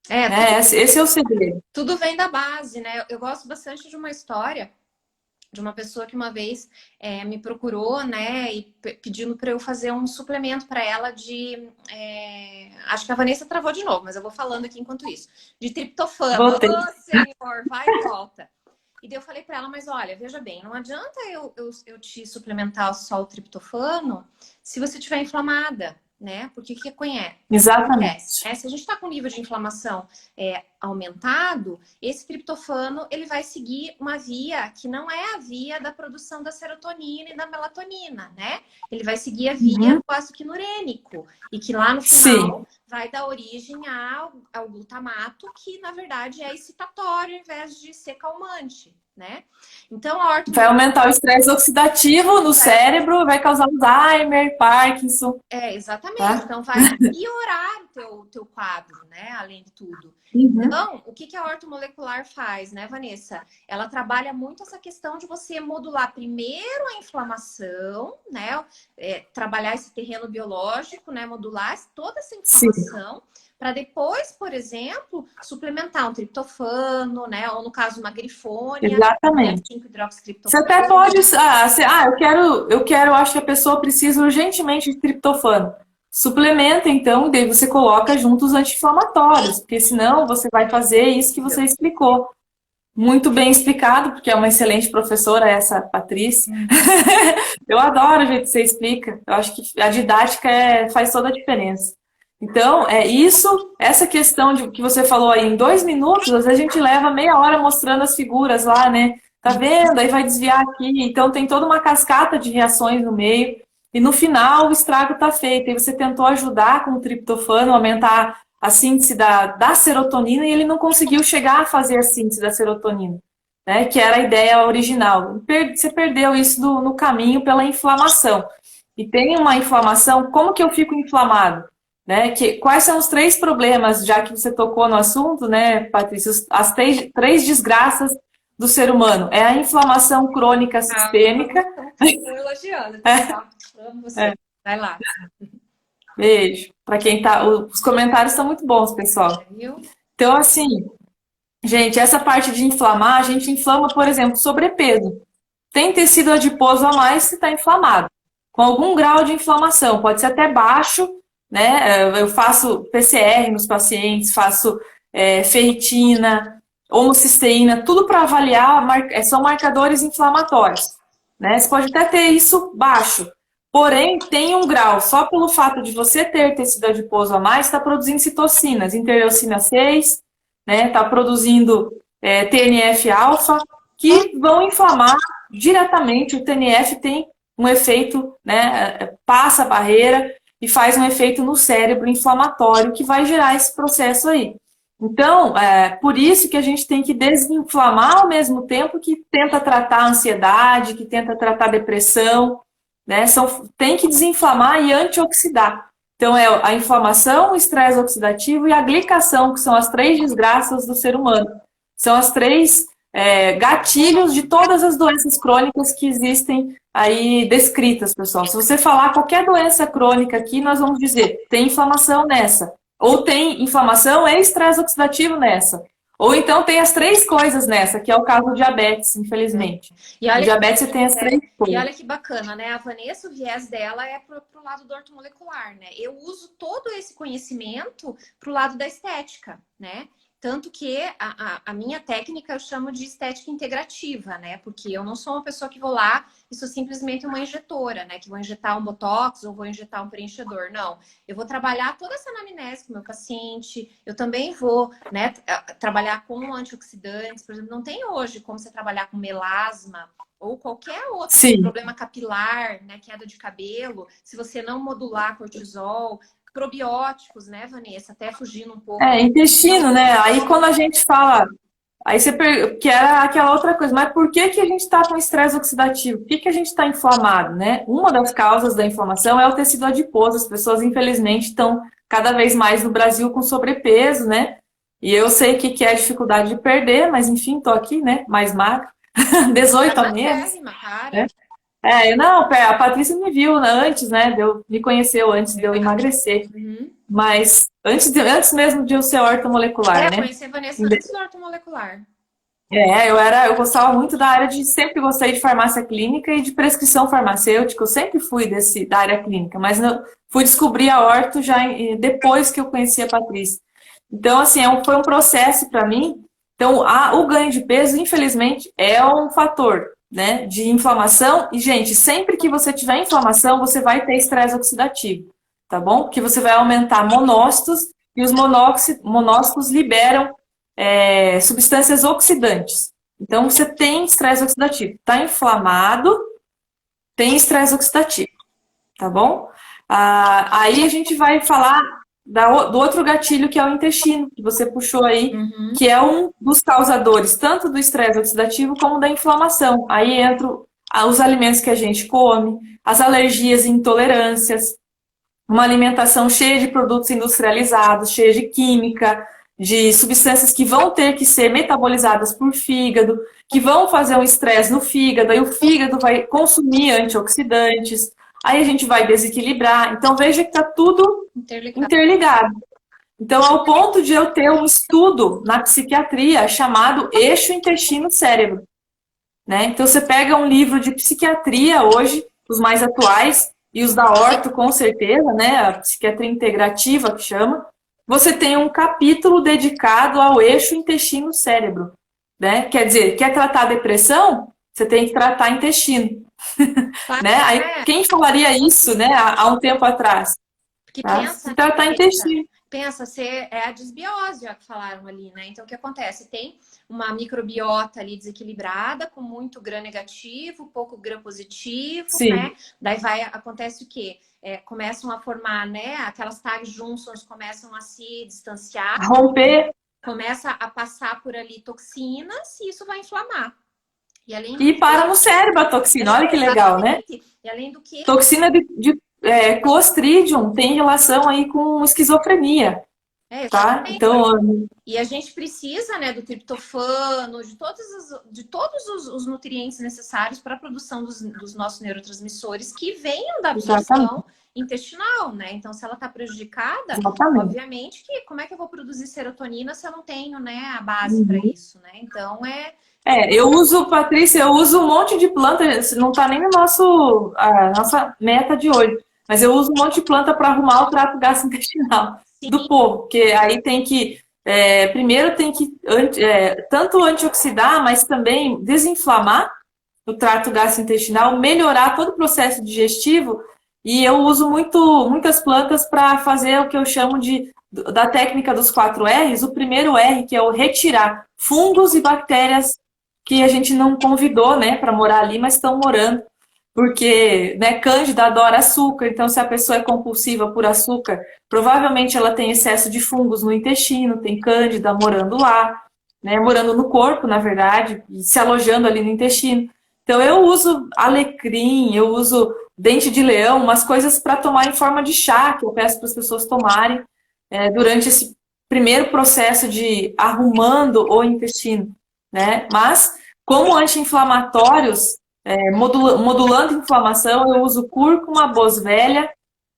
[SPEAKER 3] né? Esse é o segredo.
[SPEAKER 1] tudo vem da base, né? Eu gosto bastante de uma história de uma pessoa que uma vez me procurou, né, e pedindo para eu fazer um suplemento para ela de, acho que a Vanessa travou de novo, mas eu vou falando aqui enquanto isso, de triptofano.
[SPEAKER 3] Voltei.
[SPEAKER 1] Ô, Senhor, vai e volta. E daí eu falei para ela, mas olha, veja bem, não adianta eu te suplementar só o triptofano se você estiver inflamada, né? Porque o que acontece?
[SPEAKER 3] Exatamente.
[SPEAKER 1] Se a gente está com o nível de inflamação aumentado, esse triptofano ele vai seguir uma via que não é a via da produção da serotonina e da melatonina, né? Ele vai seguir a via do ácido quinurênico e que lá no final
[SPEAKER 3] Sim.
[SPEAKER 1] vai dar origem ao glutamato, que na verdade é excitatório ao invés de ser calmante, né? Então a
[SPEAKER 3] Vai aumentar o estresse oxidativo no cérebro, vai causar Alzheimer, Parkinson,
[SPEAKER 1] exatamente.
[SPEAKER 3] tá?
[SPEAKER 1] Então vai piorar o teu quadro, né? Além de tudo. Então, o que a ortomolecular faz, né, Vanessa? Ela trabalha muito essa questão de você modular primeiro a inflamação, né? Trabalhar esse terreno biológico, né? Modular toda essa inflamação, para depois, por exemplo, suplementar um triptofano, né? Ou no caso, uma grifônia,
[SPEAKER 3] Exatamente.
[SPEAKER 1] 5-hidroxitriptofano.
[SPEAKER 3] Você até pode, eu acho que a pessoa precisa urgentemente de triptofano. Suplementa, então, e daí você coloca junto os anti-inflamatórios, porque senão você vai fazer isso que você explicou. Muito bem explicado, porque é uma excelente professora essa Patrícia. Eu adoro o jeito que você explica. Eu acho que a didática faz toda a diferença. Então, é isso, essa questão de que você falou aí em 2 minutos, às vezes a gente leva meia hora mostrando as figuras lá, né? Tá vendo? Aí vai desviar aqui. Então tem toda uma cascata de reações no meio. E no final o estrago tá feito. E você tentou ajudar com o triptofano, aumentar a síntese da serotonina, e ele não conseguiu chegar a fazer a síntese da serotonina, né? Que era a ideia original. Você perdeu isso no caminho pela inflamação. E tem uma inflamação, como que eu fico inflamado? Né? Quais são os 3 problemas, já que você tocou no assunto, né, Patrícia? As três desgraças do ser humano. É a inflamação crônica sistêmica.
[SPEAKER 1] Estou elogiando, tá? Amo você. Vai lá.
[SPEAKER 3] Beijo. Para quem tá. Os comentários estão muito bons, pessoal. Então, assim, gente, essa parte de inflamar, a gente inflama, por exemplo, sobrepeso. Tem tecido adiposo a mais se está inflamado. Com algum grau de inflamação, pode ser até baixo, né? Eu faço PCR nos pacientes, faço ferritina, homocisteína, tudo para avaliar, são marcadores inflamatórios, né? Você pode até ter isso baixo, porém tem um grau, só pelo fato de você ter tecido adiposo a mais, está produzindo citocinas, interleucina 6, né? Está produzindo TNF-alfa, que vão inflamar diretamente. O TNF tem um efeito, né? Passa a barreira e faz um efeito no cérebro inflamatório que vai gerar esse processo aí. Então, por isso que a gente tem que desinflamar ao mesmo tempo que tenta tratar a ansiedade, que tenta tratar a depressão, né? Tem que desinflamar e antioxidar. Então, é a inflamação, o estresse oxidativo e a glicação, que são as 3 desgraças do ser humano. São as 3 gatilhos de todas as doenças crônicas que existem aí descritas, pessoal. Se você falar qualquer doença crônica aqui, nós vamos dizer, tem inflamação nessa. Ou tem inflamação e estresse oxidativo nessa. Ou então tem as 3 coisas nessa, que é o caso do diabetes, infelizmente.
[SPEAKER 1] E olha,
[SPEAKER 3] o diabetes você tem as 3 coisas.
[SPEAKER 1] E olha que bacana, né? A Vanessa, o viés dela é pro lado do ortomolecular, né? Eu uso todo esse conhecimento pro lado da estética, né? Tanto que a minha técnica eu chamo de estética integrativa, né? Porque eu não sou uma pessoa que vou lá e sou simplesmente uma injetora, né? Que vou injetar um botox ou vou injetar um preenchedor. Não. Eu vou trabalhar toda essa anamnese com o meu paciente. Eu também vou, né, trabalhar com antioxidantes. Por exemplo, não tem hoje como você trabalhar com melasma ou qualquer outro problema capilar, né? Queda de cabelo. Se você não modular cortisol. Probióticos, né, Vanessa? Até fugindo um pouco.
[SPEAKER 3] Intestino, né? Aí quando a gente fala... Aí você que era aquela outra coisa, mas por que a gente está com estresse oxidativo? Por que a gente está inflamado, né? Uma das causas da inflamação é o tecido adiposo. As pessoas, infelizmente, estão cada vez mais no Brasil com sobrepeso, né? E eu sei que é a dificuldade de perder, mas enfim, tô aqui, né? Mais magra. 18 a menos. Né? A Patrícia me viu antes, né? Me conheceu antes de eu emagrecer. Mas antes mesmo de eu ser ortomolecular, né?
[SPEAKER 1] Eu conheci a Vanessa antes do ortomolecular.
[SPEAKER 3] Eu gostava muito da área sempre gostei de farmácia clínica e de prescrição farmacêutica. Eu sempre fui da área clínica, mas fui descobrir a orto já depois que eu conheci a Patrícia. Então, assim, foi um processo para mim. Então, o ganho de peso, infelizmente, é um fator, né, de inflamação. E, gente, sempre que você tiver inflamação, você vai ter estresse oxidativo, tá bom? Porque você vai aumentar monócitos e os monócitos liberam substâncias oxidantes. Então, você tem estresse oxidativo. Está inflamado, tem estresse oxidativo, tá bom? Aí a gente vai falar do outro gatilho, que é o intestino, que você puxou aí, que é um dos causadores tanto do estresse oxidativo como da inflamação. Aí entram os alimentos que a gente come, as alergias e intolerâncias, uma alimentação cheia de produtos industrializados, cheia de química, de substâncias que vão ter que ser metabolizadas por fígado, que vão fazer um estresse no fígado, aí o fígado vai consumir antioxidantes, aí a gente vai desequilibrar. Então, veja que está tudo interligado. Então, ao ponto de eu ter um estudo na psiquiatria chamado eixo intestino-cérebro, né? Então, você pega um livro de psiquiatria hoje, os mais atuais, e os da orto, com certeza, né? A psiquiatria integrativa, que chama. Você tem um capítulo dedicado ao eixo intestino-cérebro, né? Quer dizer, quer tratar a depressão? Você tem que tratar intestino. Né? Aí, quem falaria isso, né, há um tempo atrás?
[SPEAKER 1] Porque pensa,
[SPEAKER 3] tratar intestino.
[SPEAKER 1] Pensa, é a desbiose, já que falaram ali, né? Então, o que acontece? Tem uma microbiota ali desequilibrada, com muito gram negativo, pouco gram positivo, né? Daí acontece o quê? Começam a formar, né? Aquelas tag junctions começam a se distanciar.
[SPEAKER 3] A romper.
[SPEAKER 1] Começa a passar por ali toxinas e isso vai inflamar.
[SPEAKER 3] E para no cérebro a toxina, olha que legal, né?
[SPEAKER 1] E além do que...
[SPEAKER 3] Toxina de Clostridium tem relação aí com esquizofrenia. Tá? Então,
[SPEAKER 1] e a gente precisa, né, do triptofano, de todos os nutrientes necessários para a produção dos nossos neurotransmissores que venham da absorção intestinal, né? Então, se ela está prejudicada, obviamente que como é que eu vou produzir serotonina se eu não tenho, né, a base para isso, né? Então,
[SPEAKER 3] eu uso, Patrícia, eu uso um monte de planta, não está nem no nossa meta de hoje, mas eu uso um monte de planta para arrumar o trato gastrointestinal do povo, porque aí tem que, primeiro tem que tanto antioxidar, mas também desinflamar o trato gastrointestinal, melhorar todo o processo digestivo, e eu uso muitas plantas para fazer o que eu chamo da técnica dos 4 R's, o primeiro R, que é o retirar fungos e bactérias que a gente não convidou, né, para morar ali, mas estão morando. Porque, né, Cândida adora açúcar, então se a pessoa é compulsiva por açúcar, provavelmente ela tem excesso de fungos no intestino, tem Cândida morando lá, né, morando no corpo, na verdade, e se alojando ali no intestino. Então eu uso alecrim, eu uso dente de leão, umas coisas para tomar em forma de chá, que eu peço para as pessoas tomarem durante esse primeiro processo de arrumando o intestino, né? Mas, como anti-inflamatórios, modulando inflamação, eu uso cúrcuma, boswellia,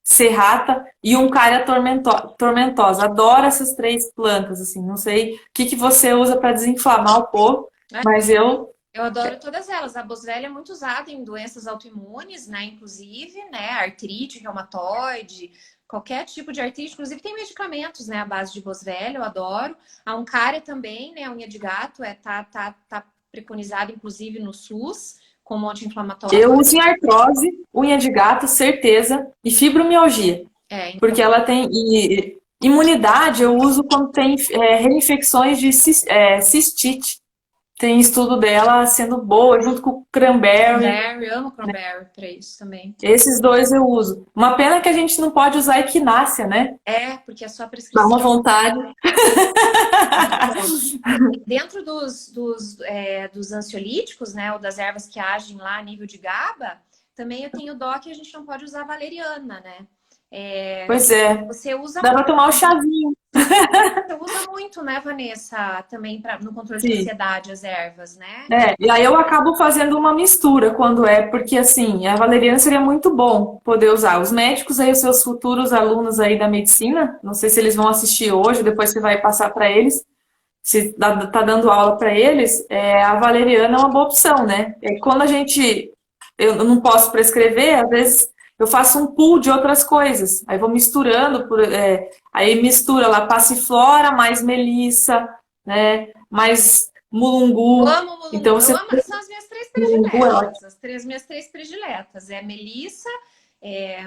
[SPEAKER 3] serrata e uncária tormentosa. Adoro essas 3 plantas, assim. Não sei o que você usa para desinflamar o corpo, mas eu
[SPEAKER 1] adoro todas elas. A boswellia é muito usada em doenças autoimunes, né? Inclusive, né? Artrite, reumatoide, qualquer tipo de artrite. Inclusive, tem medicamentos, né? À base de boswellia, eu adoro. A uncária também, né? A unha de gato, tá preconizada, inclusive, no SUS, como anti-inflamatório.
[SPEAKER 3] Eu uso em artrose, unha de gato, certeza, e fibromialgia.
[SPEAKER 1] Então...
[SPEAKER 3] Porque ela tem... imunidade eu uso quando tem reinfecções de cistite. Tem estudo dela sendo boa, junto com o cranberry.
[SPEAKER 1] Eu amo cranberry para isso também.
[SPEAKER 3] Esses 2 eu uso. Uma pena que a gente não pode usar equinácea, né?
[SPEAKER 1] Porque é só prescrição.
[SPEAKER 3] Dá uma vontade.
[SPEAKER 1] Dentro dos ansiolíticos, né, ou das ervas que agem lá a nível de GABA, também eu tenho dó que a gente não pode usar valeriana, né?
[SPEAKER 3] Pois é.
[SPEAKER 1] Você usa
[SPEAKER 3] Dá para tomar um chazinho.
[SPEAKER 1] Você usa muito, né, Vanessa, também no controle de ansiedade, as ervas, né?
[SPEAKER 3] E aí eu acabo fazendo uma mistura quando porque assim, a valeriana seria muito bom poder usar. Os médicos aí, os seus futuros alunos aí da medicina, não sei se eles vão assistir hoje, depois você vai passar para eles, se tá dando aula para eles, a valeriana é uma boa opção, né? Quando eu não posso prescrever, às vezes eu faço um pool de outras coisas. Aí vou misturando, aí mistura lá passiflora mais melissa, né? Mas mulungu.
[SPEAKER 1] Eu amo mulungu,
[SPEAKER 3] Então você
[SPEAKER 1] são as minhas três
[SPEAKER 3] mulungu é ótimo.
[SPEAKER 1] prediletas. Minhas três prediletas. É melissa,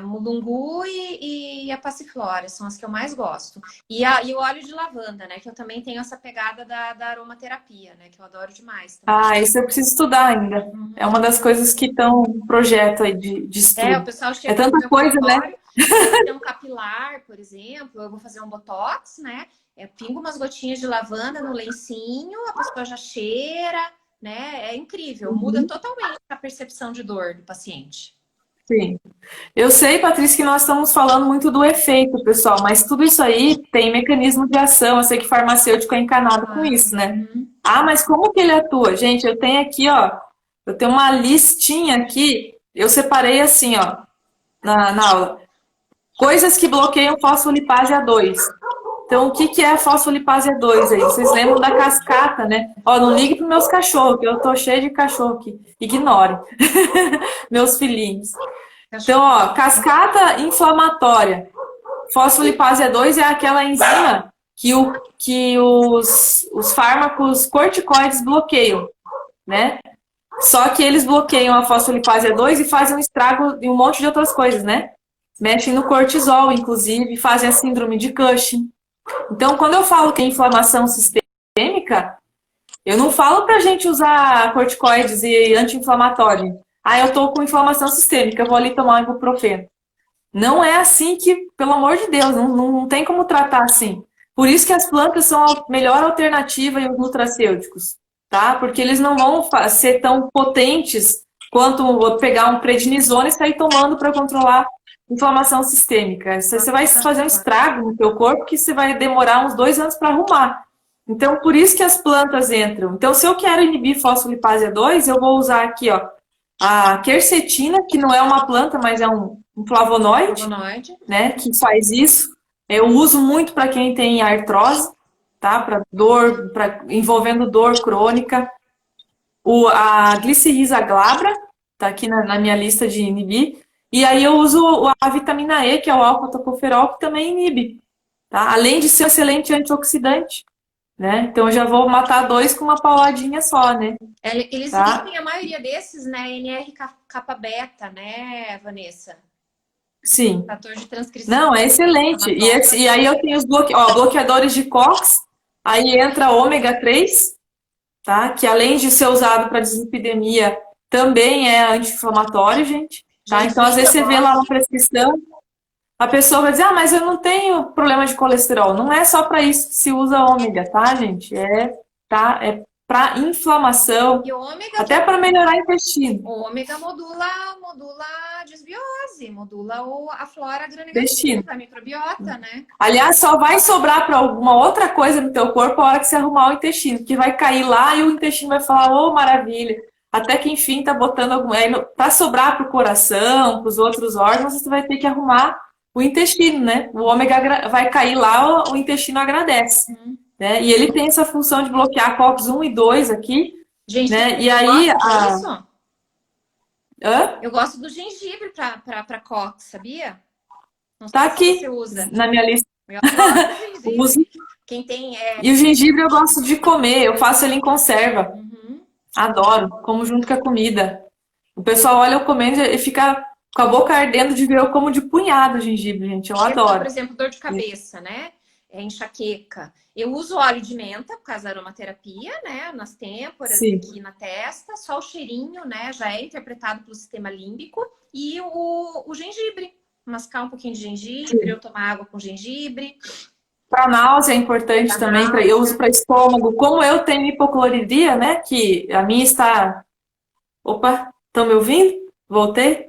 [SPEAKER 1] mulungu e a passiflora. São as que eu mais gosto. E o óleo de lavanda, né? Que eu também tenho essa pegada da aromaterapia, né? Que eu adoro demais também.
[SPEAKER 3] Ah, isso eu preciso estudar ainda. É uma das coisas que estão no projeto aí de
[SPEAKER 1] o
[SPEAKER 3] estudo.
[SPEAKER 1] pessoal
[SPEAKER 3] É
[SPEAKER 1] chega no
[SPEAKER 3] tanta
[SPEAKER 1] meu
[SPEAKER 3] coisa, né?
[SPEAKER 1] consultório, vou fazer um capilar, por exemplo, eu vou fazer um botox, né? Pingo umas gotinhas de lavanda no lencinho, a pessoa já cheira, né? É incrível, muda totalmente a percepção de dor do paciente.
[SPEAKER 3] Sim. Eu sei, Patrícia, que nós estamos falando muito do efeito, pessoal, mas tudo isso aí tem mecanismo de ação. Eu sei que farmacêutico é encanado com isso, né? Ah, mas como que ele atua? Gente, eu tenho aqui, ó, eu tenho uma listinha aqui, eu separei assim, ó, na aula. Coisas que bloqueiam fosfolipase A2. Então, o que é a fosfolipase A2 aí? Vocês lembram da cascata, né? Ó, não ligue para meus cachorros, que eu tô cheio de cachorro aqui. Ignore. Meus filhinhos. Então, ó, cascata inflamatória. Fosfolipase A2 é aquela enzima que os fármacos corticoides bloqueiam, né? Só que eles bloqueiam a fosfolipase A2 e fazem um estrago em um monte de outras coisas, né? Mexem no cortisol, inclusive, fazem a síndrome de Cushing. Então, quando eu falo que é inflamação sistêmica, eu não falo pra gente usar corticoides e anti-inflamatório. Ah, eu tô com inflamação sistêmica, eu vou ali tomar um ibuprofeno. Não é assim que, pelo amor de Deus, não tem como tratar assim. Por isso que as plantas são a melhor alternativa e os nutracêuticos, tá? Porque eles não vão ser tão potentes quanto pegar um prednisona e sair tomando para controlar inflamação sistêmica. Você vai fazer um estrago no teu corpo que você vai demorar uns 2 anos para arrumar. Então, por isso que as plantas entram. Então, se eu quero inibir fosfolipase A2, eu vou usar aqui, ó, a quercetina, que não é uma planta, mas é um flavonoide, né, que faz isso. Eu uso muito para quem tem artrose, tá? Para dor, envolvendo dor crônica. A glicirrhiza glabra, tá aqui na minha lista de inibir. E aí eu uso a vitamina E, que é o alfa-tocoferol, que também inibe, tá? Além de ser um excelente antioxidante, né? Então eu já vou matar 2 com uma pauladinha só, né?
[SPEAKER 1] Eles inibem a maioria desses, né? NR-kappa-beta, né, Vanessa?
[SPEAKER 3] Sim.
[SPEAKER 1] Fator de transcrição.
[SPEAKER 3] Não, é excelente. E aí eu tenho os bloqueadores de COX, aí entra ômega 3, tá? Que além de ser usado para dislipidemia, também é anti-inflamatório, gente. Tá? Então, às vezes você vê lá na prescrição, a pessoa vai dizer, ah, mas eu não tenho problema de colesterol. Não é só para isso que se usa ômega, tá, gente? É para inflamação, até para melhorar o intestino.
[SPEAKER 1] O ômega modula a desbiose, modula a flora gram-negativa, a microbiota, né?
[SPEAKER 3] Aliás, só vai sobrar para alguma outra coisa no teu corpo a hora que você arrumar o intestino, que vai cair lá e o intestino vai falar, ô, maravilha. Até que, enfim, tá botando algum... Para sobrar para o coração, para os outros órgãos, você vai ter que arrumar o intestino, né? O ômega vai cair lá, o intestino agradece. Né? E ele tem essa função de bloquear COX 1 e 2 aqui.
[SPEAKER 1] Gente,
[SPEAKER 3] né? E aí...
[SPEAKER 1] Eu gosto do gengibre para COX, sabia?
[SPEAKER 3] Não sei tá aqui, se você usa. Na minha lista.
[SPEAKER 1] Eu gosto do gengibre.
[SPEAKER 3] Uso.
[SPEAKER 1] Quem tem,
[SPEAKER 3] E o gengibre eu gosto de comer, eu faço ele em conserva. Adoro, como junto com a comida. O pessoal olha eu comendo e fica com a boca ardendo de ver eu como de punhado o gengibre, gente. Eu adoro.
[SPEAKER 1] Por exemplo, dor de cabeça, né? Enxaqueca. Eu uso óleo de menta por causa da aromaterapia, né? Nas têmporas, aqui na testa. Só o cheirinho, né? Já é interpretado pelo sistema límbico. E o gengibre. Mascar um pouquinho de gengibre, ou tomar água com gengibre.
[SPEAKER 3] Para náusea é importante também, eu uso para estômago. Como eu tenho hipocloridria, né? Que a minha está... Opa, estão me ouvindo? Voltei?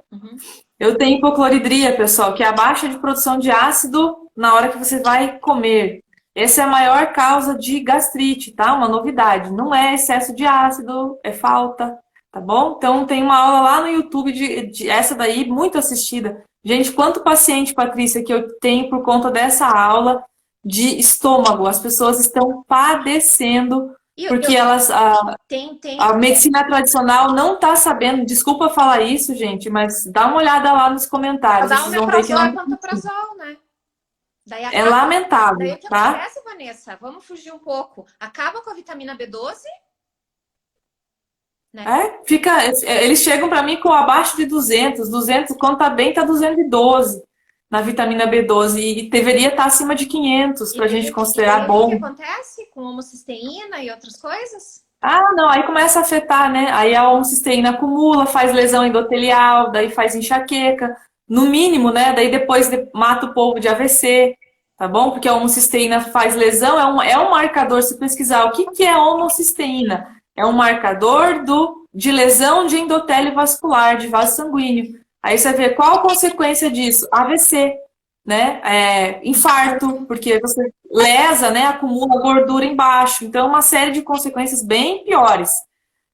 [SPEAKER 3] Eu tenho hipocloridria, pessoal, que é a baixa de produção de ácido na hora que você vai comer. Essa é a maior causa de gastrite, tá? Uma novidade. Não é excesso de ácido, é falta, tá bom? Então tem uma aula lá no YouTube de essa daí, muito assistida. Gente, quanto paciente, Patrícia, que eu tenho por conta dessa aula de estômago. As pessoas estão padecendo porque a medicina tradicional não está sabendo. Desculpa falar isso, gente, mas dá uma olhada lá nos comentários.
[SPEAKER 1] Dá um omeprazol e pantoprazol, né?
[SPEAKER 3] É lamentável,
[SPEAKER 1] daí o que
[SPEAKER 3] tá?
[SPEAKER 1] acontece, Vanessa, vamos fugir um pouco. Acaba com a vitamina B12, né?
[SPEAKER 3] Eles chegam para mim com abaixo de 200, quando tá bem tá 212 na vitamina B12 e deveria estar acima de 500 para a gente considerar bom.
[SPEAKER 1] O que acontece com homocisteína e outras coisas?
[SPEAKER 3] Ah, não, aí começa a afetar, né? Aí a homocisteína acumula, faz lesão endotelial, daí faz enxaqueca, no mínimo, né? Daí depois mata o povo de AVC, tá bom? Porque a homocisteína faz lesão, é um marcador, se pesquisar o que é homocisteína, é um marcador de lesão de endotélio vascular, de vaso sanguíneo. Aí você vê qual a consequência disso? AVC, né? Infarto, porque você lesa, né? Acumula gordura embaixo. Então, uma série de consequências bem piores.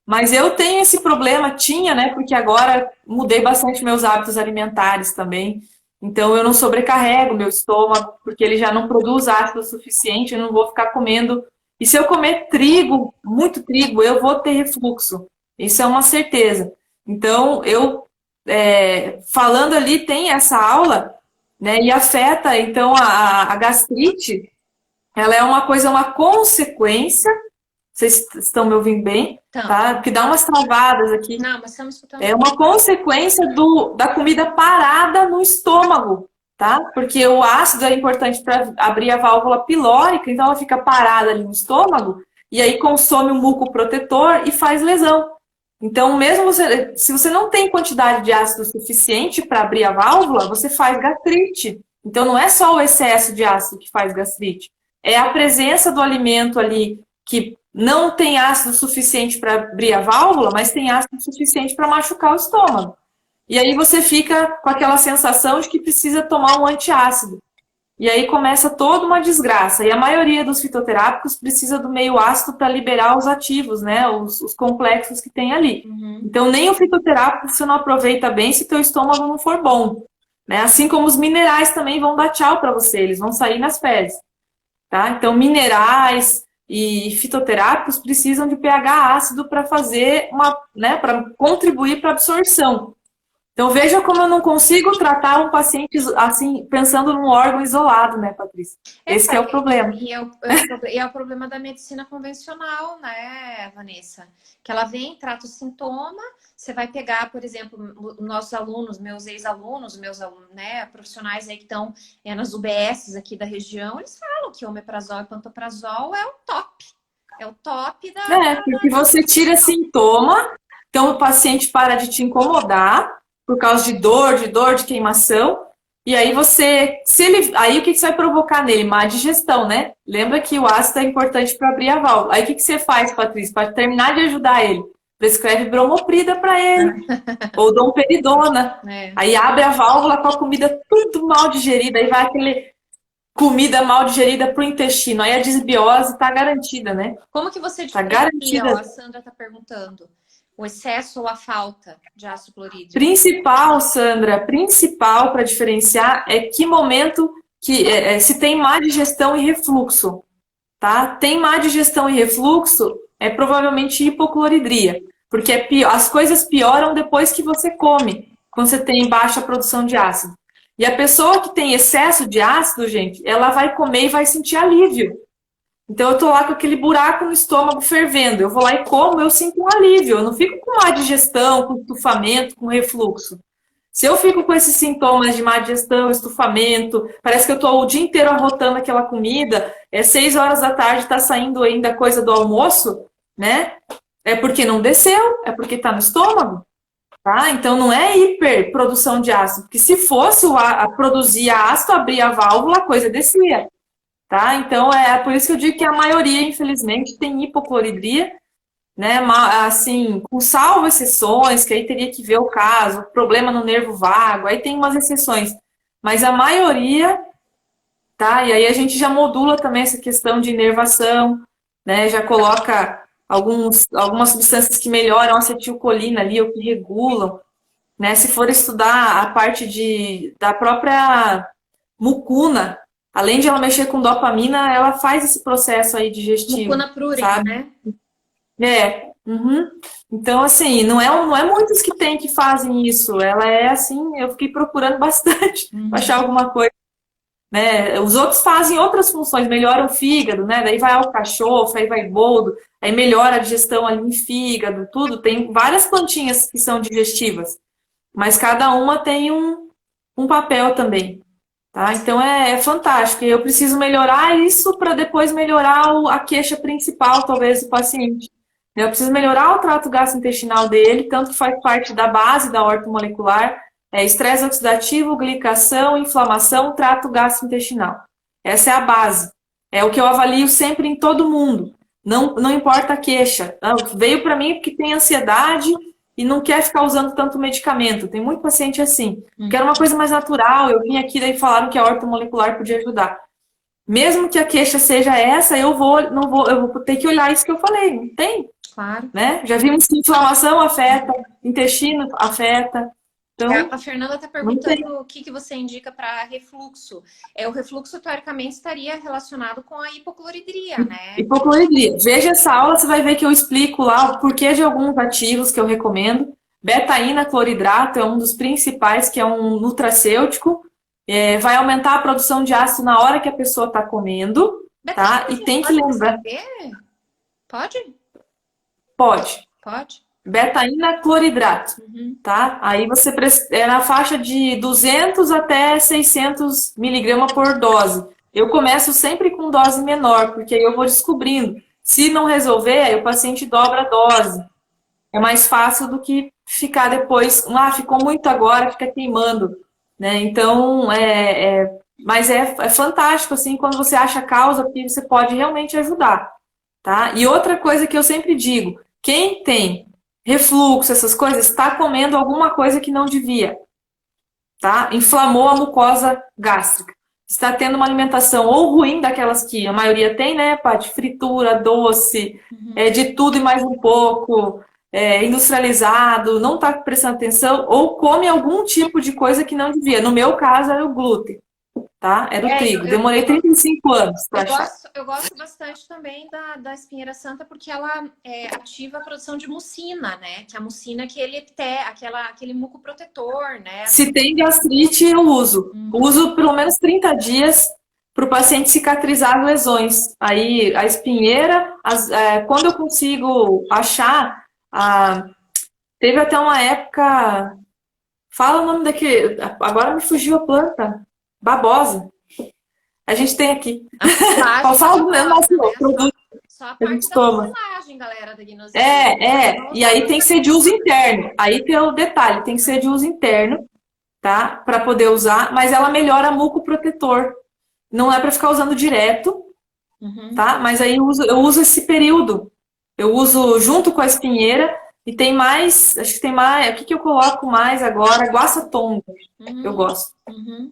[SPEAKER 3] Mas eu tenho esse problema, né? Porque agora mudei bastante meus hábitos alimentares também. Então, eu não sobrecarrego meu estômago, porque ele já não produz ácido o suficiente, eu não vou ficar comendo. E se eu comer trigo, muito trigo, eu vou ter refluxo. Isso é uma certeza. Então, falando ali, tem essa aula, né, e afeta, então, a gastrite, ela é uma consequência, vocês estão me ouvindo bem?
[SPEAKER 1] Então.
[SPEAKER 3] Tá? Porque dá umas travadas aqui.
[SPEAKER 1] Não, mas estamos escutando.
[SPEAKER 3] É uma consequência da comida parada no estômago, tá? Porque o ácido é importante para abrir a válvula pilórica, então ela fica parada ali no estômago, e aí consome o muco protetor e faz lesão. Então, mesmo se você não tem quantidade de ácido suficiente para abrir a válvula, você faz gastrite. Então, não é só o excesso de ácido que faz gastrite. É a presença do alimento ali que não tem ácido suficiente para abrir a válvula, mas tem ácido suficiente para machucar o estômago. E aí você fica com aquela sensação de que precisa tomar um antiácido. E aí começa toda uma desgraça. E a maioria dos fitoterápicos precisa do meio ácido para liberar os ativos, né? Os complexos que tem ali.
[SPEAKER 1] Uhum.
[SPEAKER 3] Então, nem o fitoterápico você não aproveita bem se teu estômago não for bom. Né? Assim como os minerais também vão dar tchau para você, eles vão sair nas fezes. Tá? Então, minerais e fitoterápicos precisam de pH ácido para fazer para contribuir para a absorção. Então, veja como eu não consigo tratar um paciente assim, pensando num órgão isolado, né, Patrícia? Esse que é o problema.
[SPEAKER 1] E é o problema da medicina convencional, né, Vanessa? Que ela vem, trata o sintoma, você vai pegar, por exemplo, nossos alunos, meus ex-alunos, né, profissionais aí que estão nas UBSs aqui da região, eles falam que omeprazol e pantoprazol é o top. É o top da...
[SPEAKER 3] porque você tira sintoma, então o paciente para de te incomodar, por causa de dor, de queimação, e aí aí o que você vai provocar nele? Má digestão, né? Lembra que o ácido é importante para abrir a válvula. Aí o que você faz, Patrícia? Para terminar de ajudar ele, prescreve bromoprida para ele, ou domperidona. Aí abre a válvula com a comida tudo mal digerida, aí vai aquele comida mal digerida para o intestino, aí a desbiose está garantida, né?
[SPEAKER 1] Como que você
[SPEAKER 3] diferencia?
[SPEAKER 1] A Sandra está perguntando. O excesso ou a falta de ácido clorídrico?
[SPEAKER 3] Sandra, principal para diferenciar é que momento se tem má digestão e refluxo, tá? Tem má digestão e refluxo, é provavelmente hipocloridria, porque as coisas pioram depois que você come, quando você tem baixa produção de ácido. E a pessoa que tem excesso de ácido, gente, ela vai comer e vai sentir alívio. Então, eu tô lá com aquele buraco no estômago fervendo. Eu vou lá e como, eu sinto um alívio. Eu não fico com má digestão, com estufamento, com refluxo. Se eu fico com esses sintomas de má digestão, estufamento, parece que eu tô o dia inteiro arrotando aquela comida, 6 horas da tarde tá saindo ainda coisa do almoço, né? É porque não desceu, é porque tá no estômago. Tá? Então, não é hiperprodução de ácido. Porque se fosse produzir ácido, abrir a válvula, a coisa descia. Tá? Então, é por isso que eu digo que a maioria, infelizmente, tem hipocloridria, né? Assim, com salvo exceções, que aí teria que ver o caso, problema no nervo vago, aí tem umas exceções. Mas a maioria, tá? E aí a gente já modula também essa questão de inervação, né? Já coloca algumas substâncias que melhoram a acetilcolina ali, ou que regulam, né? Se for estudar a parte da própria mucuna, além de ela mexer com dopamina, ela faz esse processo aí digestivo.
[SPEAKER 1] Mucuna prurina,
[SPEAKER 3] sabe? Né? Uhum. Então, assim, não é muitos que fazem isso. Ela é assim, eu fiquei procurando bastante para achar alguma coisa. né? Os outros fazem outras funções, melhoram o fígado, né? Daí vai alcachofra, aí vai boldo, aí melhora a digestão ali em fígado, tudo. Tem várias plantinhas que são digestivas, mas cada uma tem um papel também, tá? Então é fantástico. E eu preciso melhorar isso para depois melhorar a queixa principal, talvez, do paciente. Eu preciso melhorar o trato gastrointestinal dele, tanto que faz parte da base da ortomolecular, estresse oxidativo, glicação, inflamação, trato gastrointestinal. Essa é a base. É o que eu avalio sempre em todo mundo. Não importa a queixa. Veio para mim porque tem ansiedade e não quer ficar usando tanto medicamento. Tem muito paciente assim. Quero uma coisa mais natural. Eu vim aqui, daí falaram que a ortomolecular podia ajudar. Mesmo que a queixa seja essa, eu vou ter que olhar isso que eu falei. Não tem?
[SPEAKER 1] Claro.
[SPEAKER 3] Né? Já vimos que inflamação afeta, intestino afeta. Então,
[SPEAKER 1] a Fernanda está perguntando o que você indica para refluxo. O refluxo, teoricamente, estaria relacionado com a hipocloridria, né?
[SPEAKER 3] Hipocloridria. Veja essa aula, você vai ver que eu explico lá o porquê de alguns ativos que eu recomendo. Betaína cloridrato é um dos principais, que é um nutracêutico. Vai aumentar a produção de ácido na hora que a pessoa está comendo.
[SPEAKER 1] Betaína,
[SPEAKER 3] tá? E tem que lembrar.
[SPEAKER 1] Pode?
[SPEAKER 3] Pode. Betaína cloridrato, tá? Aí você é na faixa de 200 até 600 miligramas por dose. Eu começo sempre com dose menor, porque aí eu vou descobrindo. Se não resolver, aí o paciente dobra a dose. É mais fácil do que ficar depois, ficou muito agora, fica queimando, né? Então, mas é fantástico, assim, quando você acha a causa, porque você pode realmente ajudar, tá? E outra coisa que eu sempre digo, quem tem refluxo, essas coisas, está comendo alguma coisa que não devia, tá? Inflamou a mucosa gástrica. Está tendo uma alimentação ou ruim, daquelas que a maioria tem, né, Paty? Fritura, doce, de tudo e mais um pouco, industrializado, não está prestando atenção, ou come algum tipo de coisa que não devia. No meu caso, era o glúten. Tá? Era o trigo. Demorei 35 anos para achar.
[SPEAKER 1] Eu gosto bastante também da espinheira santa, porque ela ativa a produção de mucina, né? Que a mucina é aquele muco protetor, né?
[SPEAKER 3] Se tem gastrite, eu uso. Uso pelo menos 30 dias para o paciente cicatrizar as lesões. Aí a espinheira, quando eu consigo achar, teve até uma época. Fala o nome daquele. Agora me fugiu a planta. Babosa. A gente tem aqui. Fala do nosso produto.
[SPEAKER 1] Só a parte da mucilagem, galera, da gnosia.
[SPEAKER 3] E aí tem que ser de uso interno. Aí tem o detalhe, tem que ser de uso interno, tá? Para poder usar, mas ela melhora muco protetor. Não é para ficar usando direto, tá? Mas aí eu uso esse período. Eu uso junto com a espinheira. E tem mais, acho que tem mais, o que eu coloco mais agora? Guaçatonga, eu gosto,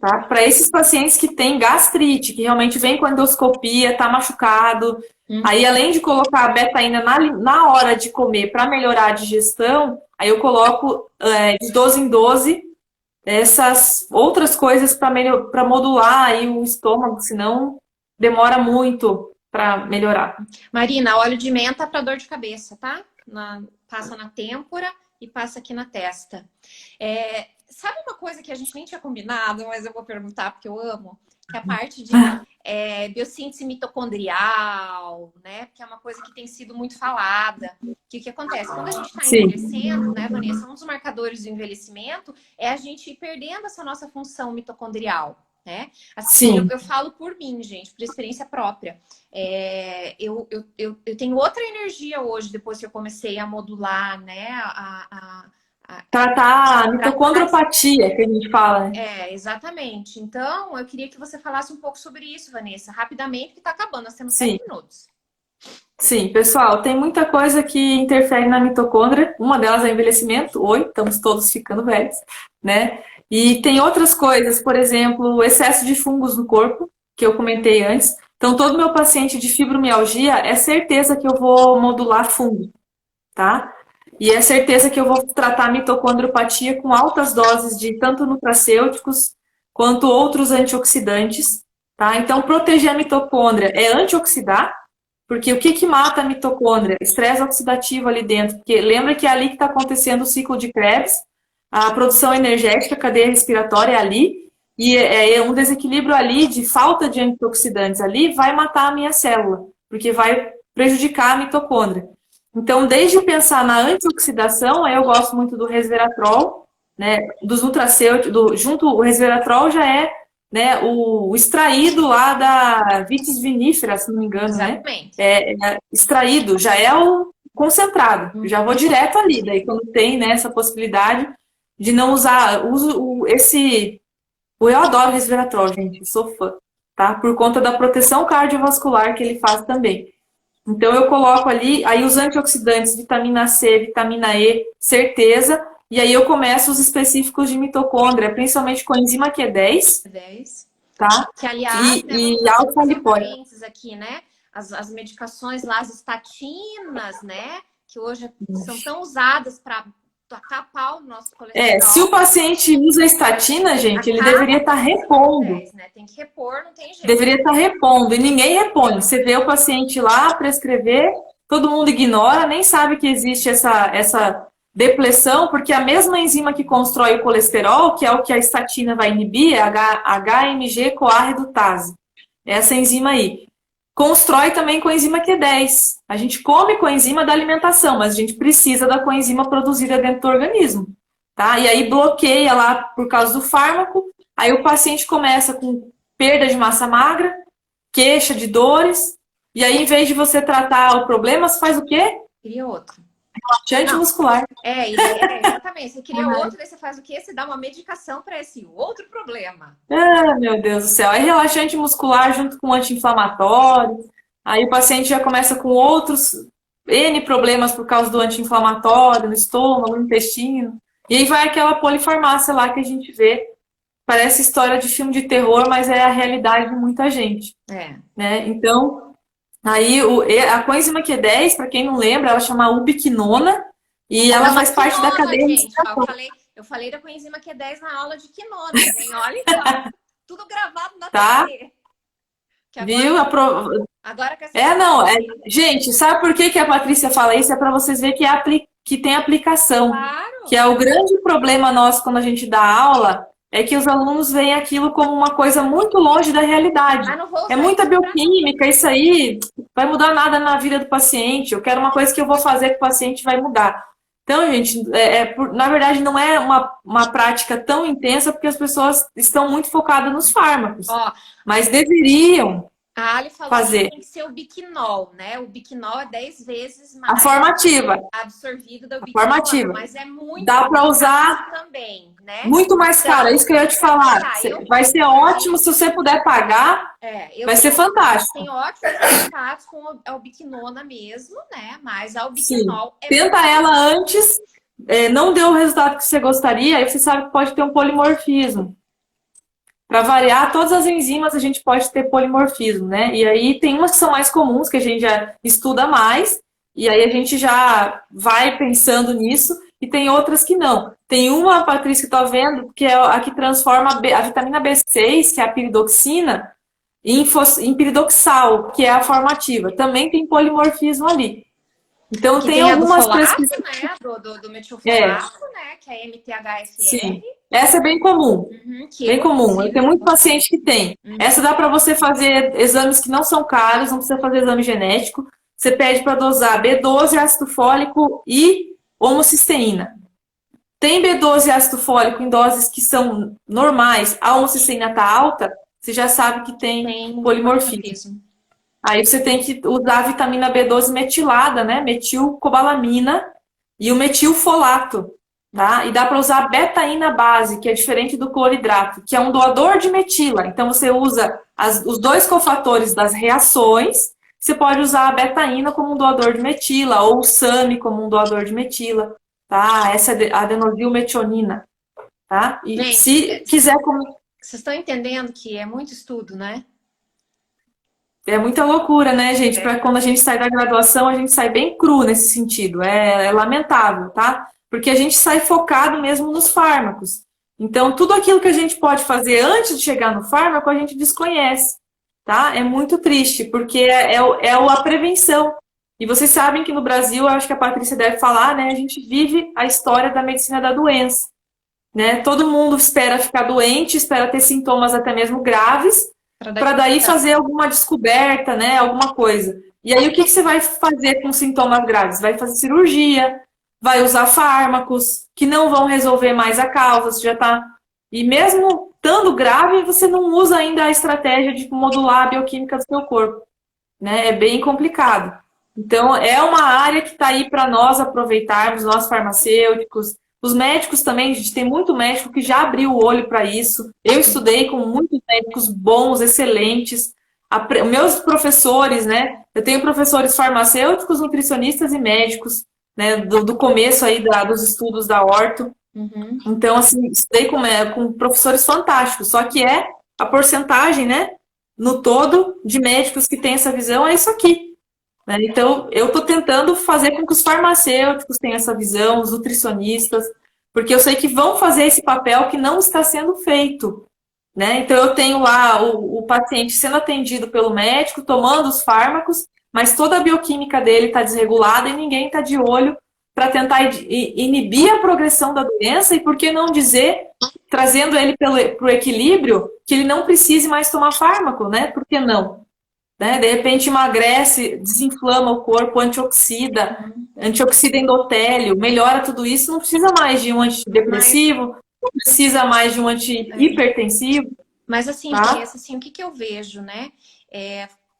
[SPEAKER 3] tá? Para esses pacientes que têm gastrite, que realmente vem com endoscopia, tá machucado, aí além de colocar a betaína na hora de comer para melhorar a digestão, aí eu coloco de 12 em 12 essas outras coisas para modular aí o estômago, senão demora muito para melhorar.
[SPEAKER 1] Marina, óleo de menta para dor de cabeça, tá? Passa na têmpora e passa aqui na testa. Sabe uma coisa que a gente nem tinha combinado, mas eu vou perguntar porque eu amo? Que é a parte de biossíntese mitocondrial, né? Que é uma coisa que tem sido muito falada. Que o que acontece? Quando a gente está envelhecendo, né, Vanessa? Um dos marcadores do envelhecimento é a gente ir perdendo essa nossa função mitocondrial. Né? Assim, eu falo por mim, gente, por experiência própria. Eu tenho outra energia hoje, depois que eu comecei a modular, né?
[SPEAKER 3] Tratar a mitocondriopatia, que a gente fala.
[SPEAKER 1] Exatamente. Então, eu queria que você falasse um pouco sobre isso, Vanessa, rapidamente, que está acabando, nós temos 7 minutos.
[SPEAKER 3] Sim, pessoal, tem muita coisa que interfere na mitocôndria. Uma delas é o envelhecimento. Estamos todos ficando velhos, né? E tem outras coisas, por exemplo, o excesso de fungos no corpo, que eu comentei antes. Então, todo meu paciente de fibromialgia é certeza que eu vou modular fungo, tá? E é certeza que eu vou tratar a mitocondriopatia com altas doses de tanto nutracêuticos quanto outros antioxidantes, tá? Então, proteger a mitocôndria é antioxidar, porque o que mata a mitocôndria? Estresse oxidativo ali dentro, porque lembra que é ali que está acontecendo o ciclo de Krebs, a produção energética, a cadeia respiratória é ali, e um desequilíbrio ali de falta de antioxidantes ali vai matar a minha célula, porque vai prejudicar a mitocôndria. Então, desde pensar na antioxidação, aí eu gosto muito do resveratrol, né, dos nutracêuticos, junto o resveratrol já é, né, o extraído lá da Vitis vinifera, se não me engano,
[SPEAKER 1] Exatamente.
[SPEAKER 3] né? Extraído, já é o concentrado. Já vou direto ali, daí quando tem, né, essa possibilidade de não usar, eu adoro resveratrol, gente, sou fã, tá? Por conta da proteção cardiovascular que ele faz também. Então eu coloco ali, aí os antioxidantes, vitamina C, vitamina E, certeza, e aí eu começo os específicos de mitocôndria, principalmente com a enzima Q10,
[SPEAKER 1] 10.
[SPEAKER 3] tá?
[SPEAKER 1] Que, aliás, né,
[SPEAKER 3] E alfa-lipólico.
[SPEAKER 1] parênteses aqui, né? As medicações lá, as estatinas, né? Que hoje são tão usadas para tacar pau no nosso colesterol.
[SPEAKER 3] Se o paciente usa estatina, gente, ele deveria estar repondo.
[SPEAKER 1] Né? Tem que repor, não tem jeito.
[SPEAKER 3] Deveria estar repondo, e ninguém repõe. Você vê o paciente lá prescrever, todo mundo ignora, nem sabe que existe essa depressão, porque a mesma enzima que constrói o colesterol, que é o que a estatina vai inibir, é a HMG-CoA redutase. Essa enzima aí. Constrói também coenzima Q10. A gente come coenzima da alimentação, mas a gente precisa da coenzima produzida dentro do organismo. Tá? E aí bloqueia lá por causa do fármaco, aí o paciente começa com perda de massa magra, queixa de dores, e aí em vez de você tratar o problema, você faz o quê?
[SPEAKER 1] Cria outro.
[SPEAKER 3] Relaxante muscular.
[SPEAKER 1] Exatamente. Você cria outro, daí você faz o quê? Você dá uma medicação para esse outro problema.
[SPEAKER 3] Ah, meu Deus do céu. É relaxante muscular junto com anti-inflamatório. Aí o paciente já começa com outros N problemas por causa do anti-inflamatório, no estômago, no intestino. E aí vai aquela polifarmácia lá que a gente vê. Parece história de filme de terror, mas é a realidade de muita gente. Né? Então, aí a coenzima Q10, para quem não lembra, ela chama ubiquinona e ela faz parte da cadeia.
[SPEAKER 1] Gente, eu falei da coenzima Q10 na aula de quinona, hein? Olha então, tudo gravado na TV.
[SPEAKER 3] Viu?
[SPEAKER 1] Agora que
[SPEAKER 3] Gente, sabe por que a Patrícia fala isso? É para vocês verem que tem aplicação.
[SPEAKER 1] Claro.
[SPEAKER 3] Que é o grande problema nosso quando a gente dá aula, é que os alunos veem aquilo como uma coisa muito longe da realidade. É muita bioquímica, isso aí vai mudar nada na vida do paciente. Eu quero uma coisa que eu vou fazer que o paciente vai mudar. Então, gente, na verdade não é uma prática tão intensa porque as pessoas estão muito focadas nos fármacos. Mas deveriam
[SPEAKER 1] a Ali falou
[SPEAKER 3] fazer.
[SPEAKER 1] Que tem que ser o biquinol, né? O biquinol é 10 vezes mais
[SPEAKER 3] a formativa.
[SPEAKER 1] absorvido do biquinol,
[SPEAKER 3] formativa.
[SPEAKER 1] Mas é muito
[SPEAKER 3] dá para usar
[SPEAKER 1] também, né?
[SPEAKER 3] Muito mais caro, é isso que eu ia te falar. Vai ser ótimo se você puder pagar. Vai ser fantástico.
[SPEAKER 1] Tem ótimos resultados com a ubiquinona mesmo, né? Mas a ubiquinol
[SPEAKER 3] tenta ela antes, não deu o resultado que você gostaria, aí você sabe que pode ter um polimorfismo. Para variar, todas as enzimas a gente pode ter polimorfismo, né? E aí tem umas que são mais comuns, que a gente já estuda mais, e aí a gente já vai pensando nisso, e tem outras que não. Tem uma, Patrícia, que eu tô vendo, que é a que transforma a vitamina B6, que é a piridoxina, em piridoxal, que é a formativa. Também tem polimorfismo ali. Então tem algumas
[SPEAKER 1] prescrições, né? Do metilfolato, né? Que é MTHFR.
[SPEAKER 3] Sim. Essa é bem comum. Bem comum. Tem muito paciente que tem. Essa dá para você fazer exames que não são caros, não precisa fazer exame genético. Você pede para dosar B12, ácido fólico e homocisteína. Tem B12 e ácido fólico em doses que são normais, a homocisteína está alta, você já sabe que tem polimorfismo. Aí você tem que usar a vitamina B12 metilada, né? Metilcobalamina e o metilfolato. Tá? E dá para usar a betaína base, que é diferente do cloridrato, que é um doador de metila. Então você usa os dois cofatores das reações. Você pode usar a betaína como um doador de metila, ou o SAMe como um doador de metila. Tá? Essa é a adenosylmetionina. Tá? E gente, se quiser...
[SPEAKER 1] Vocês estão entendendo que é muito estudo, né?
[SPEAKER 3] É muita loucura, né, gente? Para quando a gente sai da graduação, a gente sai bem cru nesse sentido. É lamentável, tá? Porque a gente sai focado mesmo nos fármacos. Então, tudo aquilo que a gente pode fazer antes de chegar no fármaco, a gente desconhece, tá? É muito triste, porque é a prevenção. E vocês sabem que no Brasil, eu acho que a Patrícia deve falar, né? A gente vive a história da medicina da doença. né? Todo mundo espera ficar doente, espera ter sintomas até mesmo graves, para daí fazer alguma descoberta, né? Alguma coisa. E aí, o que você vai fazer com sintomas graves? Vai fazer cirurgia, vai usar fármacos que não vão resolver mais a causa, você já tá... E mesmo estando grave, você não usa ainda a estratégia de modular a bioquímica do seu corpo, né? É bem complicado. Então, é uma área que está aí para nós aproveitarmos, nós farmacêuticos, os médicos também, a gente tem muito médico que já abriu o olho para isso. Eu estudei com muitos médicos bons, excelentes. Meus professores, né? Eu tenho professores farmacêuticos, nutricionistas e médicos, né? Do começo aí dos estudos da orto.
[SPEAKER 1] Uhum.
[SPEAKER 3] Então, assim, estudei com professores fantásticos. Só que a porcentagem, né? No todo, de médicos que têm essa visão, é isso aqui. Né? Então, eu estou tentando fazer com que os farmacêuticos tenham essa visão, os nutricionistas, porque eu sei que vão fazer esse papel que não está sendo feito. Né? Então, eu tenho lá o paciente sendo atendido pelo médico, tomando os fármacos, mas toda a bioquímica dele está desregulada e ninguém está de olho para tentar inibir a progressão da doença e, por que não dizer, trazendo ele para o equilíbrio, que ele não precise mais tomar fármaco, né? Por que não? Né? De repente emagrece, desinflama o corpo, antioxida endotélio, melhora tudo isso, não precisa mais de um antidepressivo, não precisa mais de um anti-hipertensivo.
[SPEAKER 1] Mas assim,
[SPEAKER 3] tá?
[SPEAKER 1] Vanessa, assim, o que eu vejo, né?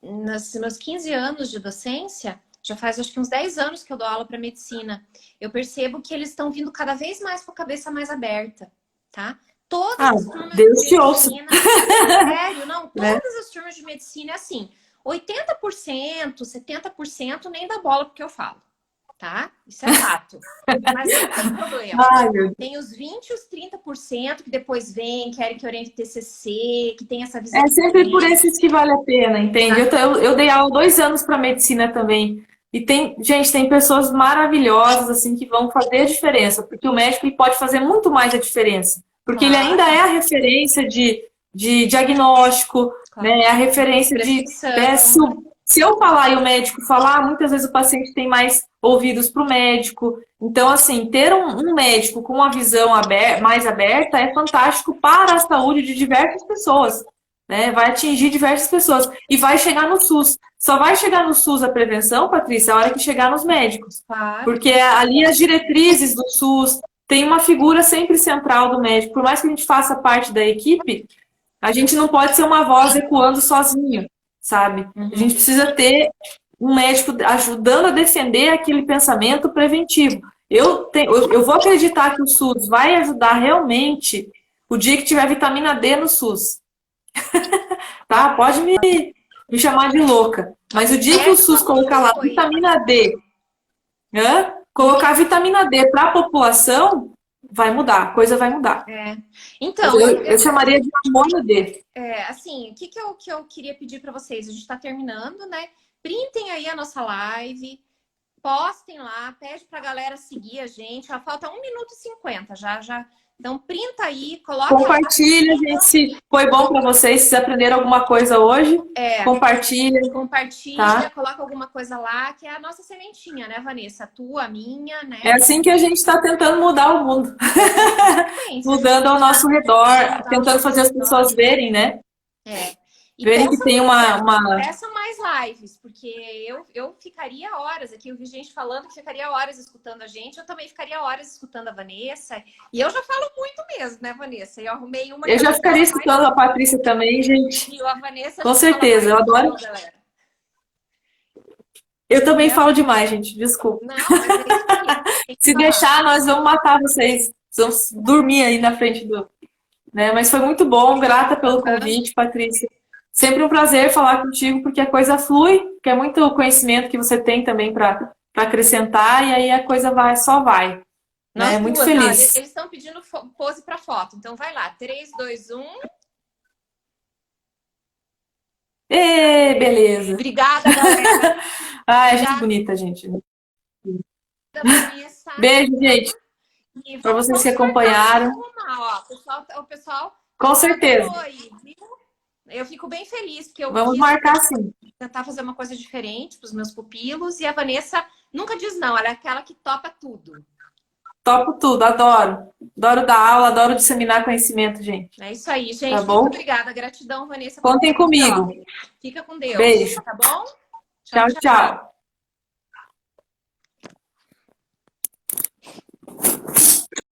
[SPEAKER 1] Nos meus 15 anos de docência, já faz acho que uns 10 anos que eu dou aula para medicina, eu percebo que eles estão vindo cada vez mais com a cabeça mais aberta, tá? Todas as turmas
[SPEAKER 3] Deus
[SPEAKER 1] de
[SPEAKER 3] te ouça.
[SPEAKER 1] medicina, sério, não,
[SPEAKER 3] Né?
[SPEAKER 1] todas as turmas de medicina é assim, 80%, 70% nem dá bola porque eu falo, tá? Isso é fato. Mas não tem problema.
[SPEAKER 3] Ai, meu Deus.
[SPEAKER 1] Tem os 20%, os 30% que depois vem, querem que oriente TCC, que tem essa visão.
[SPEAKER 3] É sempre por esses que vale a pena, entende? Eu dei aula 2 anos para medicina também. E tem pessoas maravilhosas, assim, que vão fazer a diferença, porque o médico ele pode fazer muito mais a diferença. Porque ele ainda é a referência de diagnóstico, né? É a referência de... Se eu falar e o médico falar, muitas vezes o paciente tem mais ouvidos para o médico. Então, assim, ter um médico com uma visão mais aberta é fantástico para a saúde de diversas pessoas. Né? Vai atingir diversas pessoas. E vai chegar no SUS. Só vai chegar no SUS a prevenção, Patrícia, a hora que chegar nos médicos. Porque ali as diretrizes do SUS, tem uma figura sempre central do médico. Por mais que a gente faça parte da equipe, a gente não pode ser uma voz ecoando sozinho, sabe? A gente precisa ter um médico ajudando a defender aquele pensamento preventivo. Eu vou acreditar que o SUS vai ajudar realmente o dia que tiver vitamina D no SUS. Tá? Pode me chamar de louca. Mas o dia que o SUS colocar lá vitamina D, colocar vitamina D para a população, vai mudar, a coisa vai mudar.
[SPEAKER 1] Então,
[SPEAKER 3] eu chamaria de hormônio D.
[SPEAKER 1] Assim, o que eu queria pedir para vocês? A gente está terminando, né? Printem aí a nossa live, postem lá, pede para a galera seguir a gente. Já falta 1 minuto e 50, já. Então, printa aí, coloca...
[SPEAKER 3] Compartilha, gente, se foi bom para vocês, se aprenderam alguma coisa hoje, compartilha.
[SPEAKER 1] Compartilha, coloca alguma coisa lá, que é a nossa sementinha, né, Vanessa? A tua, a minha, né?
[SPEAKER 3] É assim que a gente está tentando mudar o mundo. Mudando ao nosso redor, tentando fazer as pessoas verem, né?
[SPEAKER 1] E
[SPEAKER 3] verem que tem
[SPEAKER 1] peçam mais lives, porque eu ficaria horas aqui, eu vi gente falando que ficaria horas escutando a gente, eu também ficaria horas escutando a Vanessa, e eu já falo muito mesmo, né, Vanessa? Eu arrumei uma...
[SPEAKER 3] Eu já ficaria escutando a Patrícia também, gente.
[SPEAKER 1] E a Vanessa
[SPEAKER 3] com certeza, eu adoro. Eu também falo demais, gente, desculpa.
[SPEAKER 1] Não, mas é isso aí.
[SPEAKER 3] Se deixar, nós vamos matar vocês. Vamos dormir aí na frente do... Né? Mas foi muito bom, grata pelo convite, Patrícia. Sempre um prazer falar contigo, porque a coisa flui, porque é muito conhecimento que você tem também para acrescentar, e aí a coisa só vai. Né? Muito feliz.
[SPEAKER 1] Eles estão pedindo pose para foto, então vai lá. 3, 2, 1.
[SPEAKER 3] Beleza.
[SPEAKER 1] Obrigada, galera.
[SPEAKER 3] Ai, gente bonita, gente. Beijo, gente. Para vocês que acompanharam.
[SPEAKER 1] O pessoal
[SPEAKER 3] com certeza.
[SPEAKER 1] Eu fico bem feliz, porque eu
[SPEAKER 3] vamos marcar sim.
[SPEAKER 1] Tentar fazer uma coisa diferente para os meus pupilos, e a Vanessa nunca diz não, ela é aquela que topa tudo.
[SPEAKER 3] Topo tudo, adoro. Adoro dar aula, adoro disseminar conhecimento, gente.
[SPEAKER 1] É isso aí, gente.
[SPEAKER 3] Tá bom?
[SPEAKER 1] Muito obrigada. Gratidão, Vanessa.
[SPEAKER 3] Contem comigo.
[SPEAKER 1] Fica com Deus.
[SPEAKER 3] Beijo.
[SPEAKER 1] Tá bom?
[SPEAKER 3] Tchau, tchau.